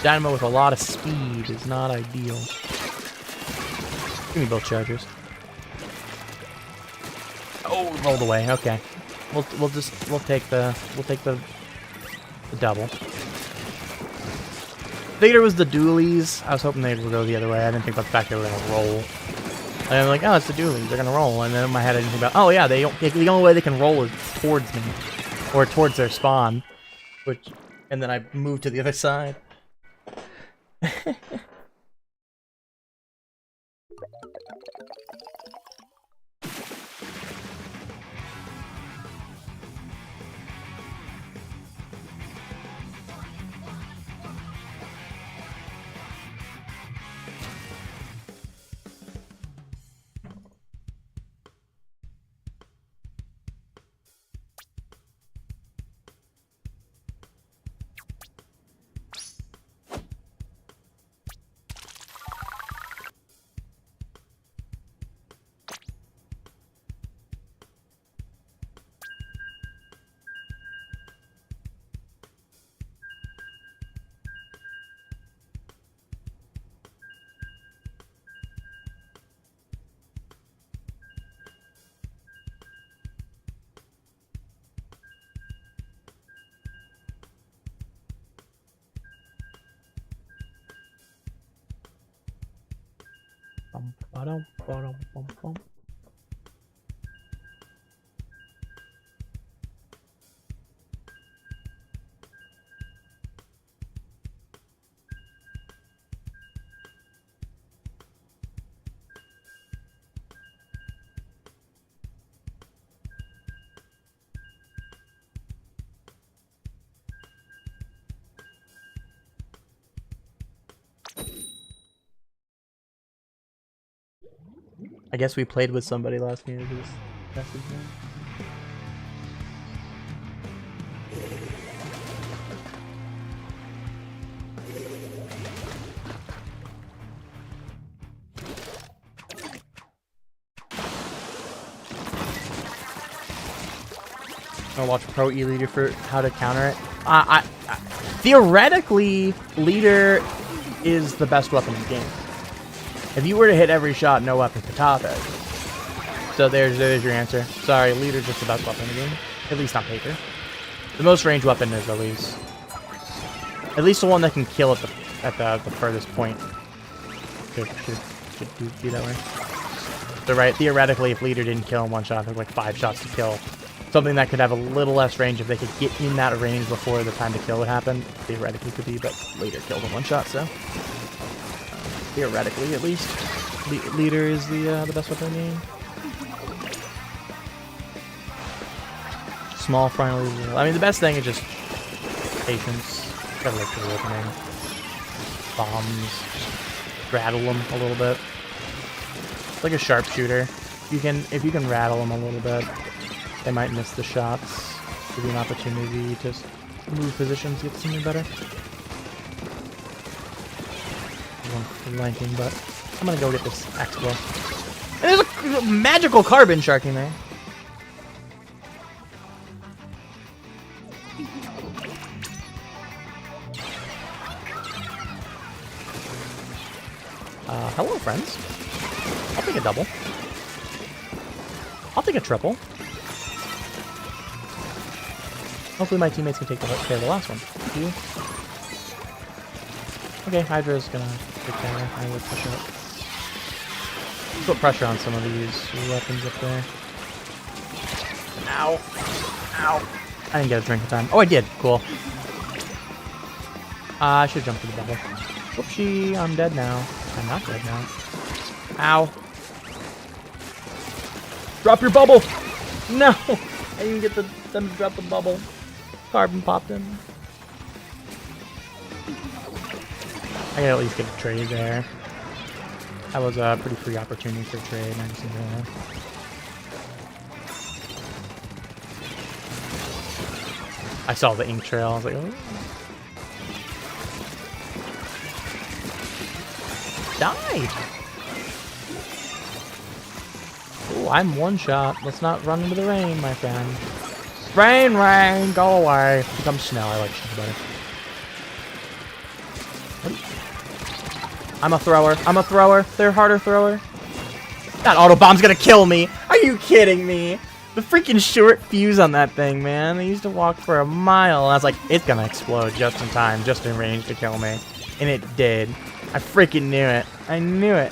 Dynamo with a lot of speed is not ideal. Give me both chargers. Oh, rolled away. Okay, we'll take the double. Vader was the dualies. I was hoping they would go the other way. I didn't think about the fact they were gonna roll. And I'm like, oh, it's the dualies. They're gonna roll. And then in my head, I didn't think about, oh yeah, the only way they can roll is towards me, or towards their spawn. And then I moved to the other side. I guess we played with somebody last game. I'll watch Pro E-Leader for how to counter it. Theoretically, Leader is the best weapon in the game. If you were to hit every shot, no weapon could top it. So there's your answer. Sorry, Leader's just the best weapon in the game. At least on paper. The most ranged weapon is Elise. At least the one that can kill at the furthest point. Should be that way. So right, theoretically, if leader didn't kill in one shot, there's like 5 shots to kill. Something that could have a little less range if they could get in that range before the time to kill would happen. Theoretically could be, but leader killed in one shot, so theoretically at least, leader is the best weapon in the game. Small friendly. I mean, the best thing is just patience. Gotta look for the opening. Bombs. Rattle them a little bit. It's like a sharpshooter. If you can rattle them a little bit, they might miss the shots. Give you an opportunity to move positions, get something better. One flanking, but I'm gonna go get this Expo. And there's a magical carbon shark in there. Hello, friends. I'll take a double. I'll take a triple. Hopefully my teammates can take care of the last one. You? Okay, Hydra's gonna take care. I will push up. Put pressure on some of these weapons up there. Ow. Ow. I didn't get a drink in time. Oh, I did. Cool. I should jump to the bubble. Whoopsie, I'm dead now. I'm not dead now. Ow. Drop your bubble! No! I didn't get them to drop the bubble. Carbon popped in. I gotta at least get a trade there. That was a pretty free opportunity for a trade. I just need to... I saw the ink trail. I was like, oh. Died! Ooh, I'm one shot. Let's not run into the rain, my friend. Rain, go away. Become snow. I like snow better. I'm a thrower. They're harder thrower. That auto bomb's gonna kill me. Are you kidding me? The freaking short fuse on that thing, man. They used to walk for a mile. And I was like, it's gonna explode just in time, just in range to kill me. And it did. I freaking knew it. I knew it.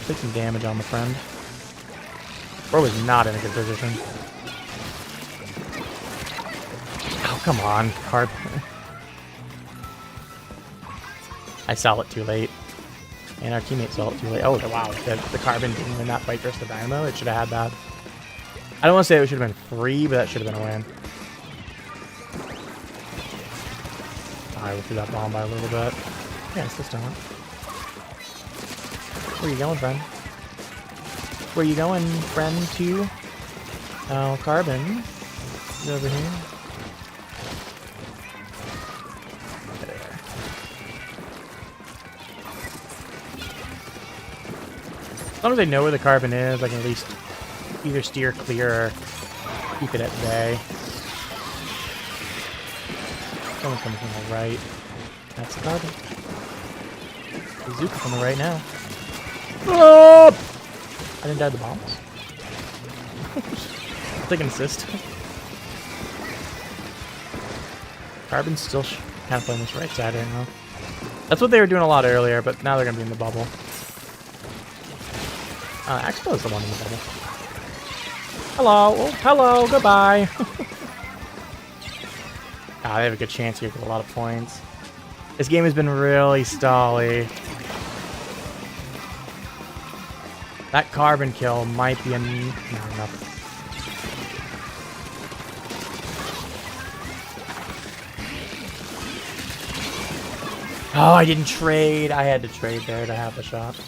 Take some damage on the friend. Bro is not in a good position. Oh, come on, Carp. I saw it too late. And our teammate saw it too late. Oh, wow. The Carbon didn't win that fight versus the Dynamo. It should have had that. I don't want to say it should have been free, but that should have been a win. Alright, we threw that bomb by a little bit. Yeah, it's this time. Where you going, friend? Where you going, friend, too? Oh, Carbon. He's over here. There. As long as I know where the Carbon is, I can at least either steer clear or keep it at bay. Someone's coming from the right. That's the Carbon. Bazooka from the right now. Oh! I didn't die to the bombs. I'll take an assist. Carbon's still kind of playing this right side right now. That's what they were doing a lot earlier, but now they're going to be in the bubble. Expo's the one in the bubble. Hello. Oh, hello. Goodbye. They have a good chance here to get a lot of points. This game has been really stally. That Carbon kill might be a... No, nothing. Oh, I didn't trade. I had to trade there to have the shot.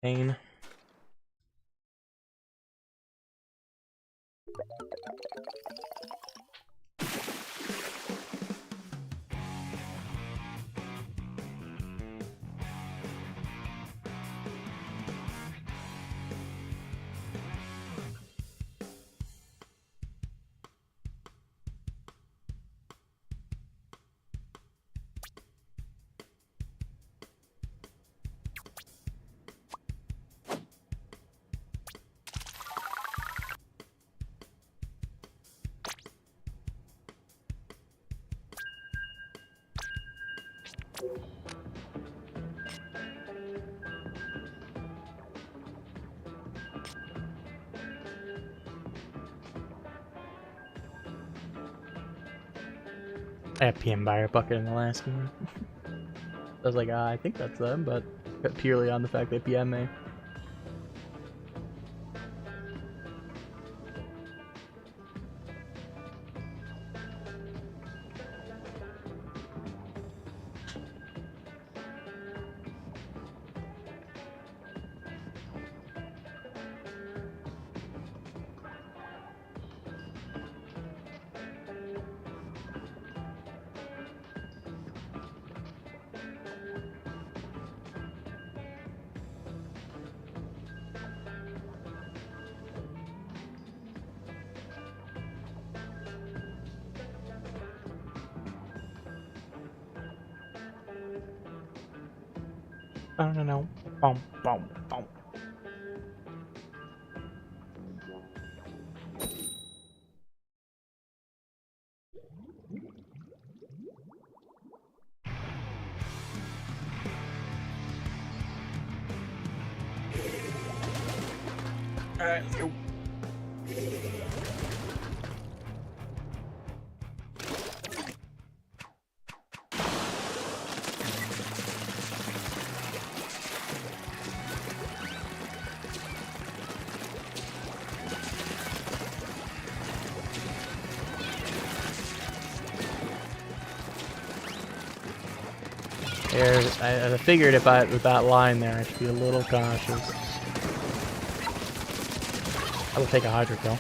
Pain. I have PM Buyer Bucket in the last game. I was like, I think that's them, but purely on the fact they PM me. I don't know. Boom, boom, boom. Alright, let's go. I figured if with that line there, I should be a little cautious. I will take a Hydra kill.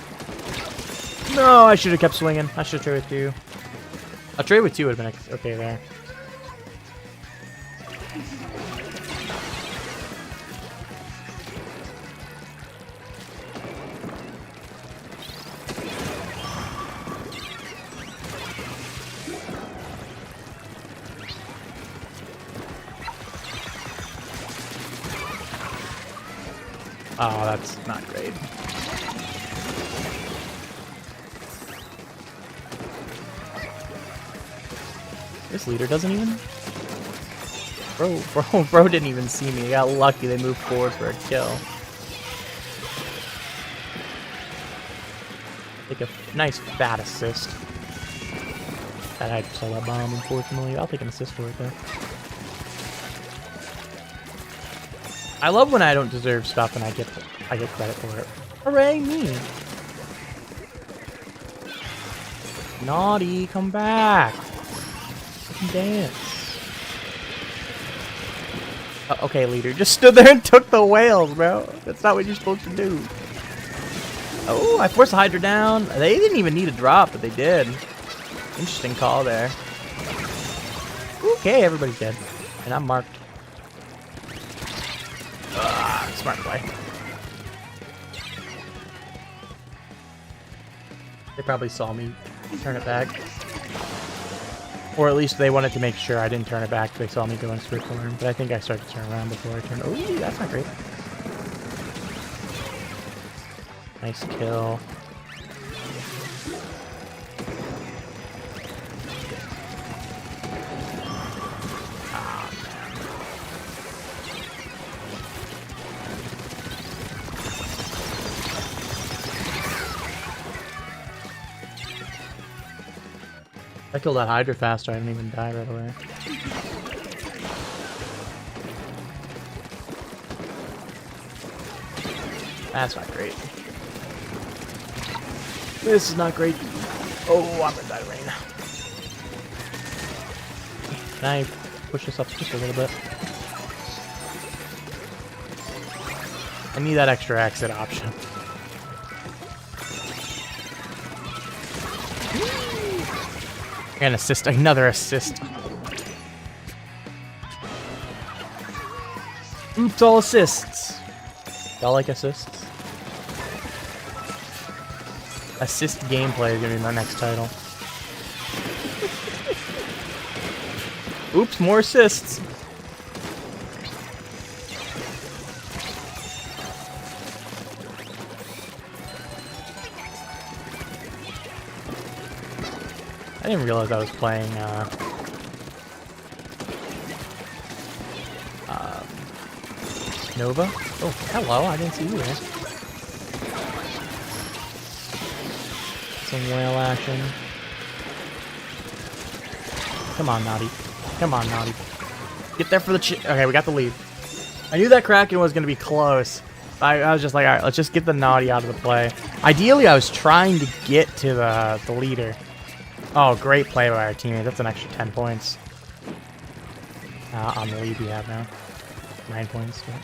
No, I should have kept swinging. I should have traded with 2. A trade with 2 would have been okay there. Oh, that's not great. This leader doesn't even... Bro didn't even see me. He got lucky they moved forward for a kill. Take a nice fat assist. That I saw that bomb, unfortunately. I'll take an assist for it, though. I love when I don't deserve stuff and I get credit for it. Hooray me! Naughty, come back! Dance. Okay, leader, just stood there and took the whales, bro. That's not what you're supposed to do. Oh, I forced the Hydra down. They didn't even need a drop, but they did. Interesting call there. Okay, everybody's dead. And I'm marked. Smart play. They probably saw me turn it back. Or at least they wanted to make sure I didn't turn it back. They saw me go in circle arm. But I think I started to turn around before I turned. Oh, that's not great. Nice kill. I killed that Hydra faster, I didn't even die right away. That's not great. This is not great. Oh, I'm gonna die right now. Can I push this up just a little bit? I need that extra exit option. And assist, another assist. Oops, all assists. Y'all like assists? Assist gameplay is gonna be my next title. Oops, more assists. I didn't realize I was playing Nova. Oh, hello, I didn't see you there. Some whale action. Come on, Naughty. Come on, Naughty. Get there for the okay, we got the lead. I knew that Kraken was going to be close. I was just like, alright, let's just get the Naughty out of the play. Ideally, I was trying to get to the leader. Oh, great play by our teammate. That's an extra 10 points. On the lead we have now. 9 points. Yeah.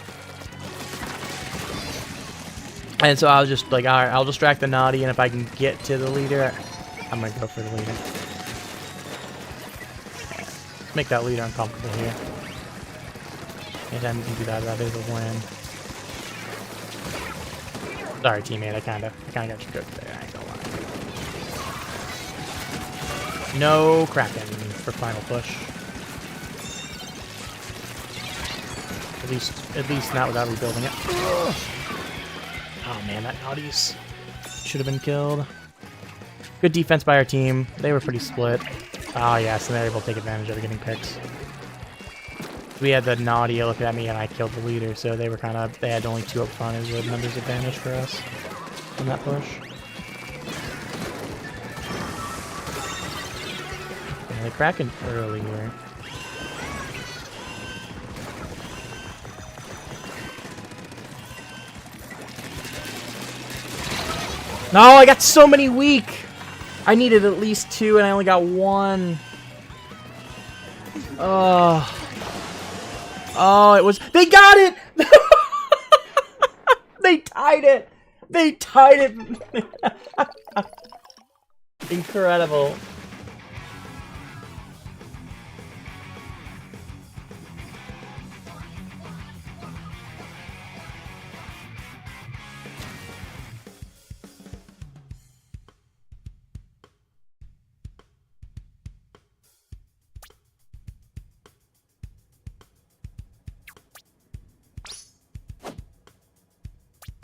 And so I was just like, alright, I'll distract the Naughty, and if I can get to the leader, I'm going to go for the leader. Let's make that leader uncomfortable here. Anytime we can do that, that is a win. Sorry, teammate, I kinda got you cooked there, I ain't gonna lie. No Kraken for final push. At least not without rebuilding it. Oh man, that Naughty's should have been killed. Good defense by our team. They were pretty split. Oh yeah, so they're able to take advantage of it getting picks. We had the Naughty looking at me and I killed the leader, so they were they had only 2 up front as a numbers advantage for us on that push. Yeah, they're cracking early here. No, I got so many weak! I needed at least 2 and I only got 1. Oh, it was... They got it! They tied it! They tied it! Incredible.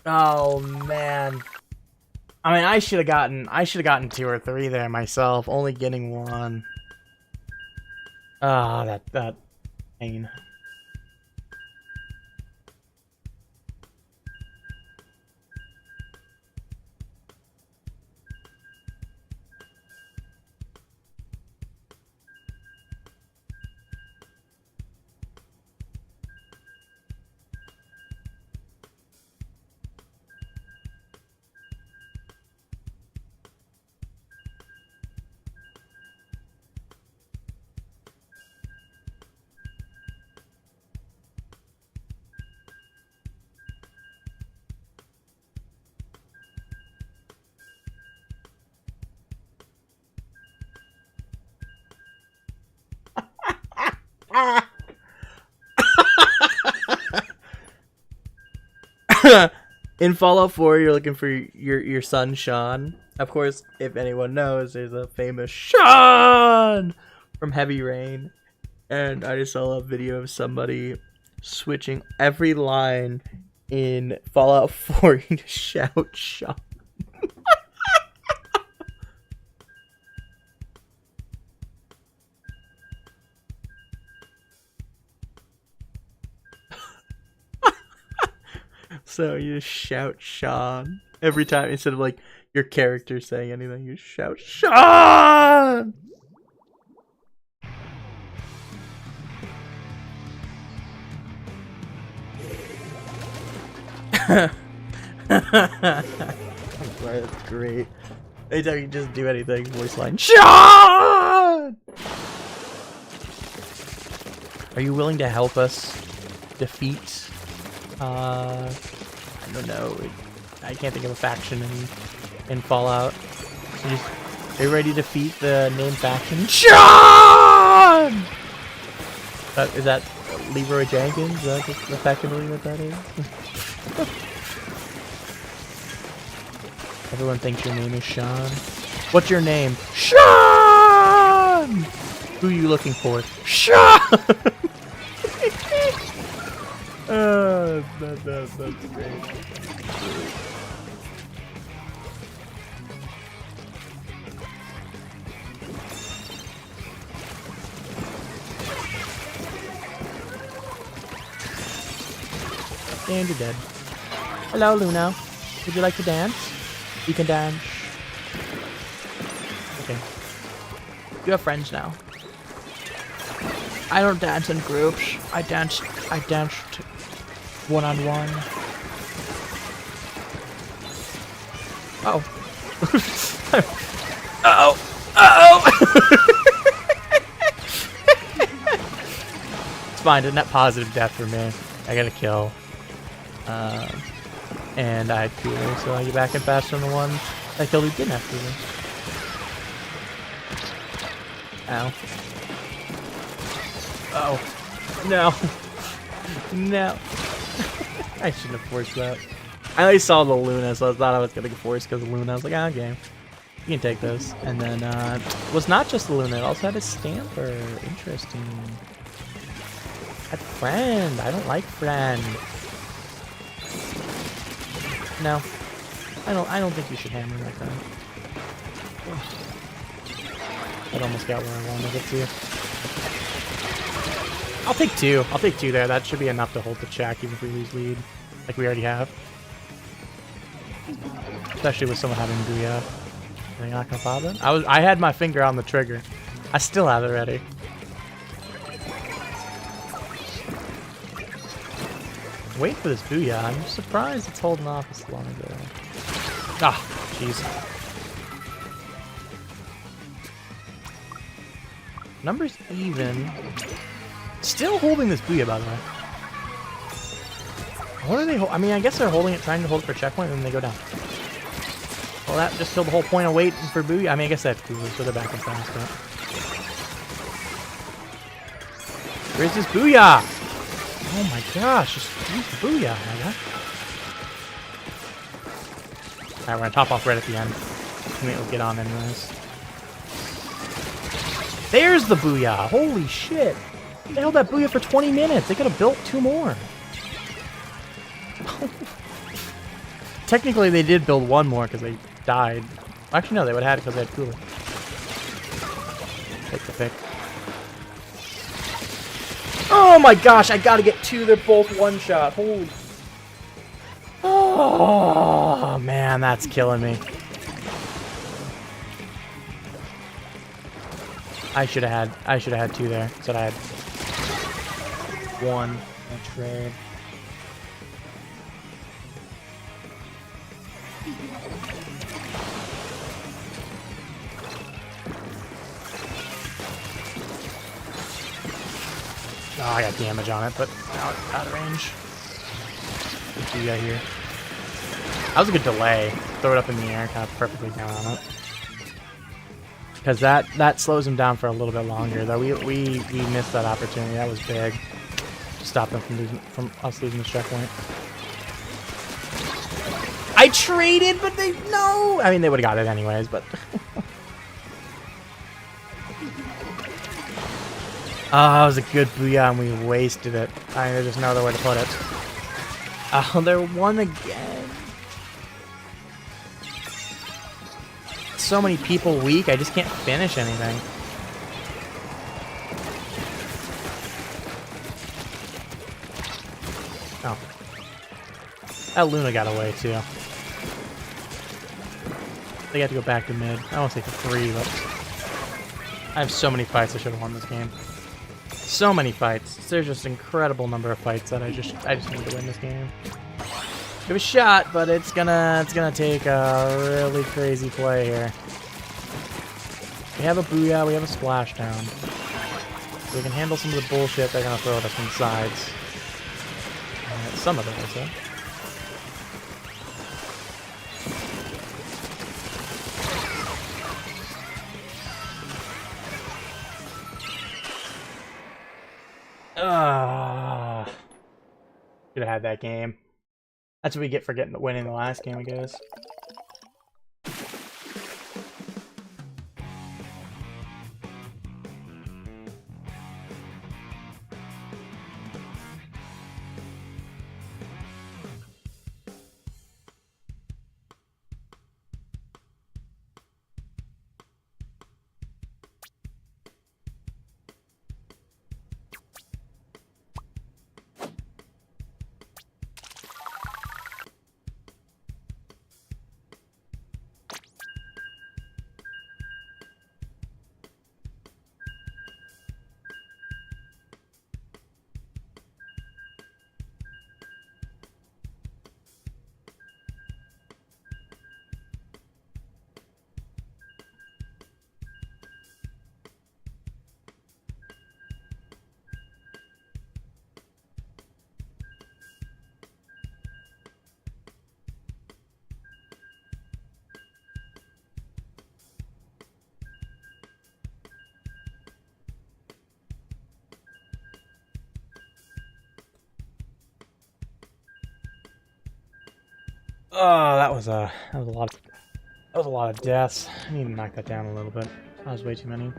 Oh man. I mean, I should have gotten 2 or 3 there myself, only getting 1. Ah, that pain. In Fallout 4, you're looking for your son, Sean. Of course, if anyone knows, there's a famous Sean from Heavy Rain. And I just saw a video of somebody switching every line in Fallout 4 to shout Sean. So you just shout Sean every time instead of like your character saying anything. You shout Sean. That's great. Anytime you just do anything, voice line Sean. Are you willing to help us defeat? I don't know. I can't think of a faction in Fallout. Are you ready to defeat the named faction? Sean! Is that Leroy Jenkins? Is that effectively what that is? Everyone thinks your name is Sean. What's your name? Sean! Who are you looking for? Sean! That's great. And you're dead. Hello, Luna. Would you like to dance? You can dance. Okay. You have friends now. I don't dance in groups. I danced one-on-one. Uh-oh. Uh-oh. Uh-oh! It's fine, a net positive death for me. I got a kill. And I had cooler, so I get back in faster than the one that killed who didn't have cooler. Ow. Oh. No. No. I shouldn't have forced that. I only saw the Luna, so I thought I was going to force because of Luna. I was like, ah, okay. You can take this. And then, it was not just the Luna, it also had a Stamper. Interesting. Had Friend. I don't like Friend. No. I don't think you should hammer like that. That almost got where I wanted to get to. I'll take two. I'll take two there. That should be enough to hold the check, even if we lose lead. Like we already have. Especially with someone having Booyah. Are they not gonna pop it? I had my finger on the trigger. I still have it ready. Wait for this Booyah. I'm surprised it's holding off this long ago. Ah, jeez. Numbers even. Still holding this Booyah, by the way. What are they? I mean, I guess they're holding it, trying to hold it for checkpoint, and then they go down. Well, that just killed the whole point of waiting for Booyah. I mean, I guess that's Booyah, so they're back in fast. But... Where's this Booyah? Oh my gosh, just use Booyah, my god. Alright, we're gonna top off right at the end. We'll get on anyways. There's the Booyah! Holy shit! They held that Booyah for 20 minutes. They could have built 2 more. Technically, they did build 1 more because they died. Actually, no, they would have had it because they had cooler. Take the pick. Oh my gosh, I gotta get 2. They're both one-shot. Holy. Oh man, that's killing me. I should have had 2 there. Said I had 1. I trade. Oh, I got damage on it, but now it's out of range. What do you got here? That was a good delay. Throw it up in the air, kind of perfectly down on it. Because that slows him down for a little bit longer. Though we missed that opportunity. That was big. Stop them from us losing the checkpoint. I traded, but they no. I mean, they would have got it anyways, but. Oh, that was a good Booyah, and we wasted it. I mean, there's just no other way to put it. Oh, they're one again. So many people weak, I just can't finish anything. Oh. That Luna got away, too. They got to go back to mid. I won't say for 3, but... I have so many fights I should have won this game. So many fights. There's just an incredible number of fights that I just need to win this game. Give a shot, but it's gonna take a really crazy play here. We have a Booyah, we have a Splashdown. We can handle some of the bullshit they're gonna throw at us from the sides. Some of it, I say. Should have had that game. That's what we get for winning the last game, I guess. Oh, that was a lot of deaths. I need to knock that down a little bit. That was way too many.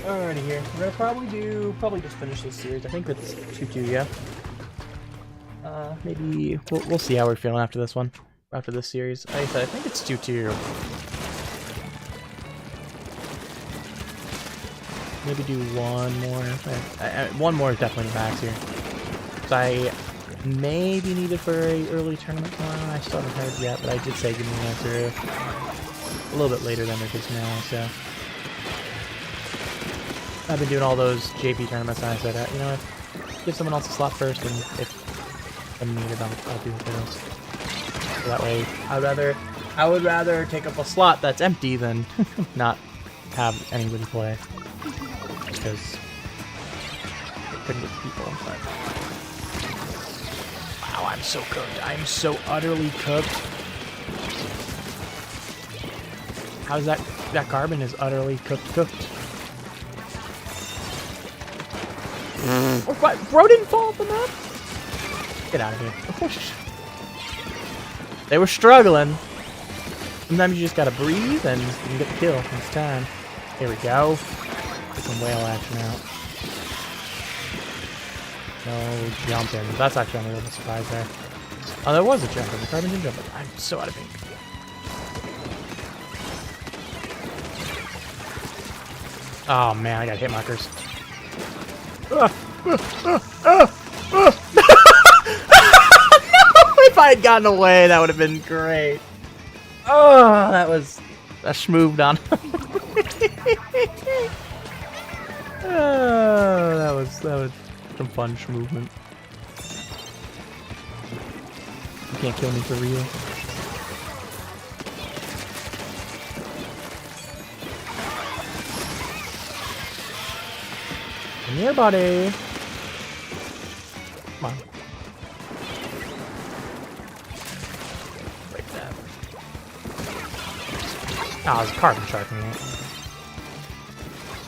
Alrighty here. We're gonna probably just finish this series. I think it's 2-2, yeah. Maybe we'll see how we're feeling after this one. After this series. Like I said, I think it's 2-2. Maybe do one more. One more is definitely the max here. So I may be needed for a early tournament tomorrow. I still haven't heard yet, but I did say give me an answer a little bit later than it is now, so. I've been doing all those JP tournaments, and I said, you know what, give someone else a slot first, and if I'm needed, I'll do those. So that way, I would rather take up a slot that's empty than not have anybody play, because I couldn't get people. But wow, I'm so cooked. I'm so utterly cooked. How's that? That carbon is utterly cooked. Oh, what? Bro didn't fall off the map? Get out of here. They were struggling. Sometimes you just gotta breathe and you can get the kill. It's time. Here we go. Get some whale action out. No jumping. That's actually a little surprise there. Oh, there was a jump. The carbon didn't jump. I'm so out of ink. Oh man, I got hit markers. No! If I had gotten away, that would have been great. Oh, that was a schmooved on. Oh, that was some fun schmovement. You can't kill me for real. Come here, buddy. Come on. Break that. Ah, it's carbon sharking it.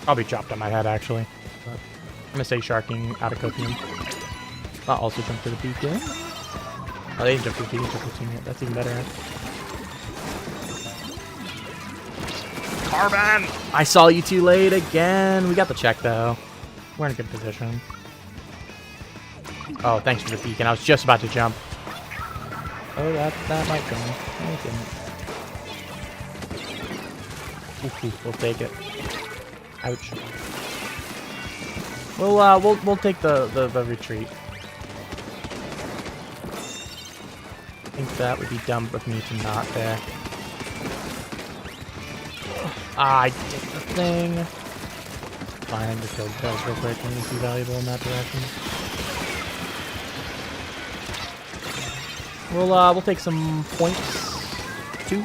Probably chopped on my head, actually. But I'm gonna say sharking out of copium. I'll also jump to the beacon. Oh, they didn't jump to the beacon, jump to the teammate. That's even better. Carbon! I saw you too late again. We got the check, though. We're in a good position. Oh, thanks for the beacon. I was just about to jump. Oh, that might go. Ooh, we'll take it. Ouch. We'll take the retreat. I think that would be dumb of me to not there. Ah, I did the thing. Fine, I just killed those real quick. Let me see valuable in that direction. We'll take some points. 2.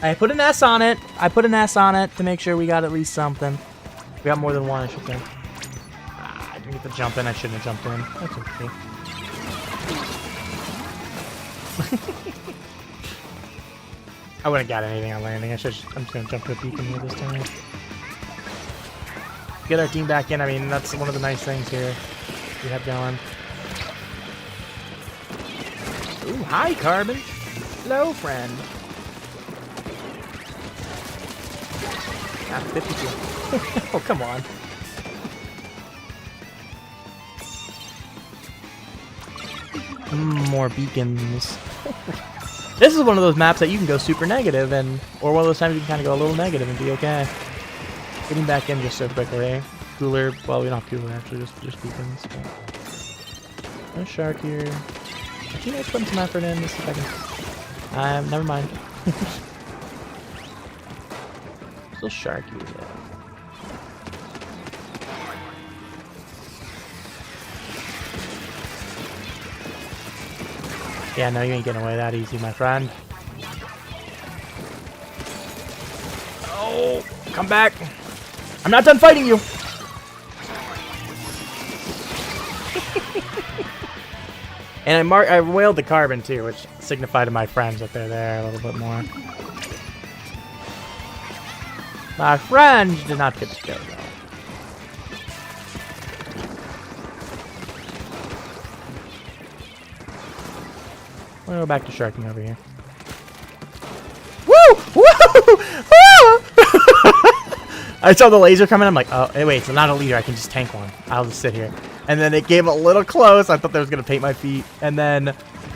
I put an S on it. I put an S on it to make sure we got at least something. We got more than one, I should say. Ah, I didn't get the jump in. I shouldn't have jumped in. That's okay. I wouldn't have got anything on landing. I'm just gonna jump to a beacon here this time. Get our team back in. I mean, that's one of the nice things here we have going. Ooh, hi, Carbon. Hello, friend. Ah, 52. Oh, come on. More beacons. This is one of those maps that you can go super negative, or one of those times you can kind of go a little negative and be okay. Getting back in just so quickly. Cooler, well, we don't have cooler actually, just beacons. But. No shark here. My teammate's putting some effort in. Let's see if I can. Never mind. Still sharky though. Yeah, no, you ain't getting away that easy, my friend. Oh, come back. I'm not done fighting you. And I whaled the carbon too, which signified to my friends that they're there a little bit more. My friends did not get to kill though. We'll go back to sharking over here. Woo! Woo! Woo! I saw the laser coming. I'm like, oh, hey, wait, it's not a leader. I can just tank one. I'll just sit here. And then it came a little close. I thought they was going to paint my feet. And then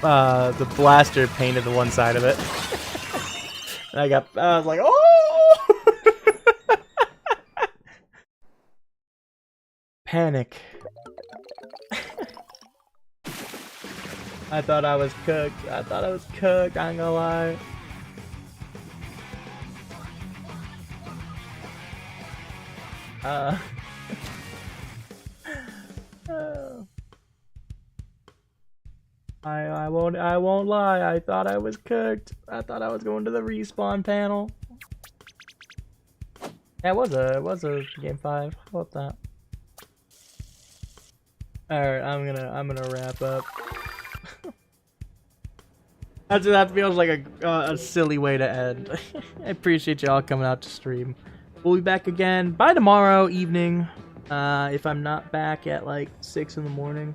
the blaster painted the one side of it. And I was like, oh! Panic. I thought I was cooked. I thought I was cooked. I ain't gonna lie. I won't lie. I thought I was cooked. I thought I was going to the respawn panel. Yeah, it was a game 5. How about that? Alright, I'm gonna wrap up. That feels like a silly way to end. I appreciate y'all coming out to stream. We'll be back again by tomorrow evening. If I'm not back at like 6 in the morning.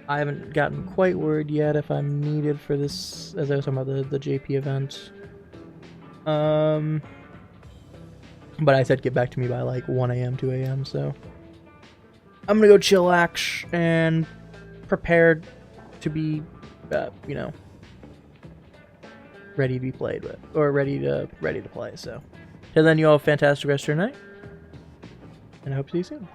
I haven't gotten quite word yet if I'm needed for this, as I was talking about the JP event. But I said get back to me by like 1 a.m., 2 a.m., so I'm gonna go chillax and prepared to be, you know, ready to be played with, or ready to play. So, till then, you all have a fantastic rest of your night, and I hope to see you soon.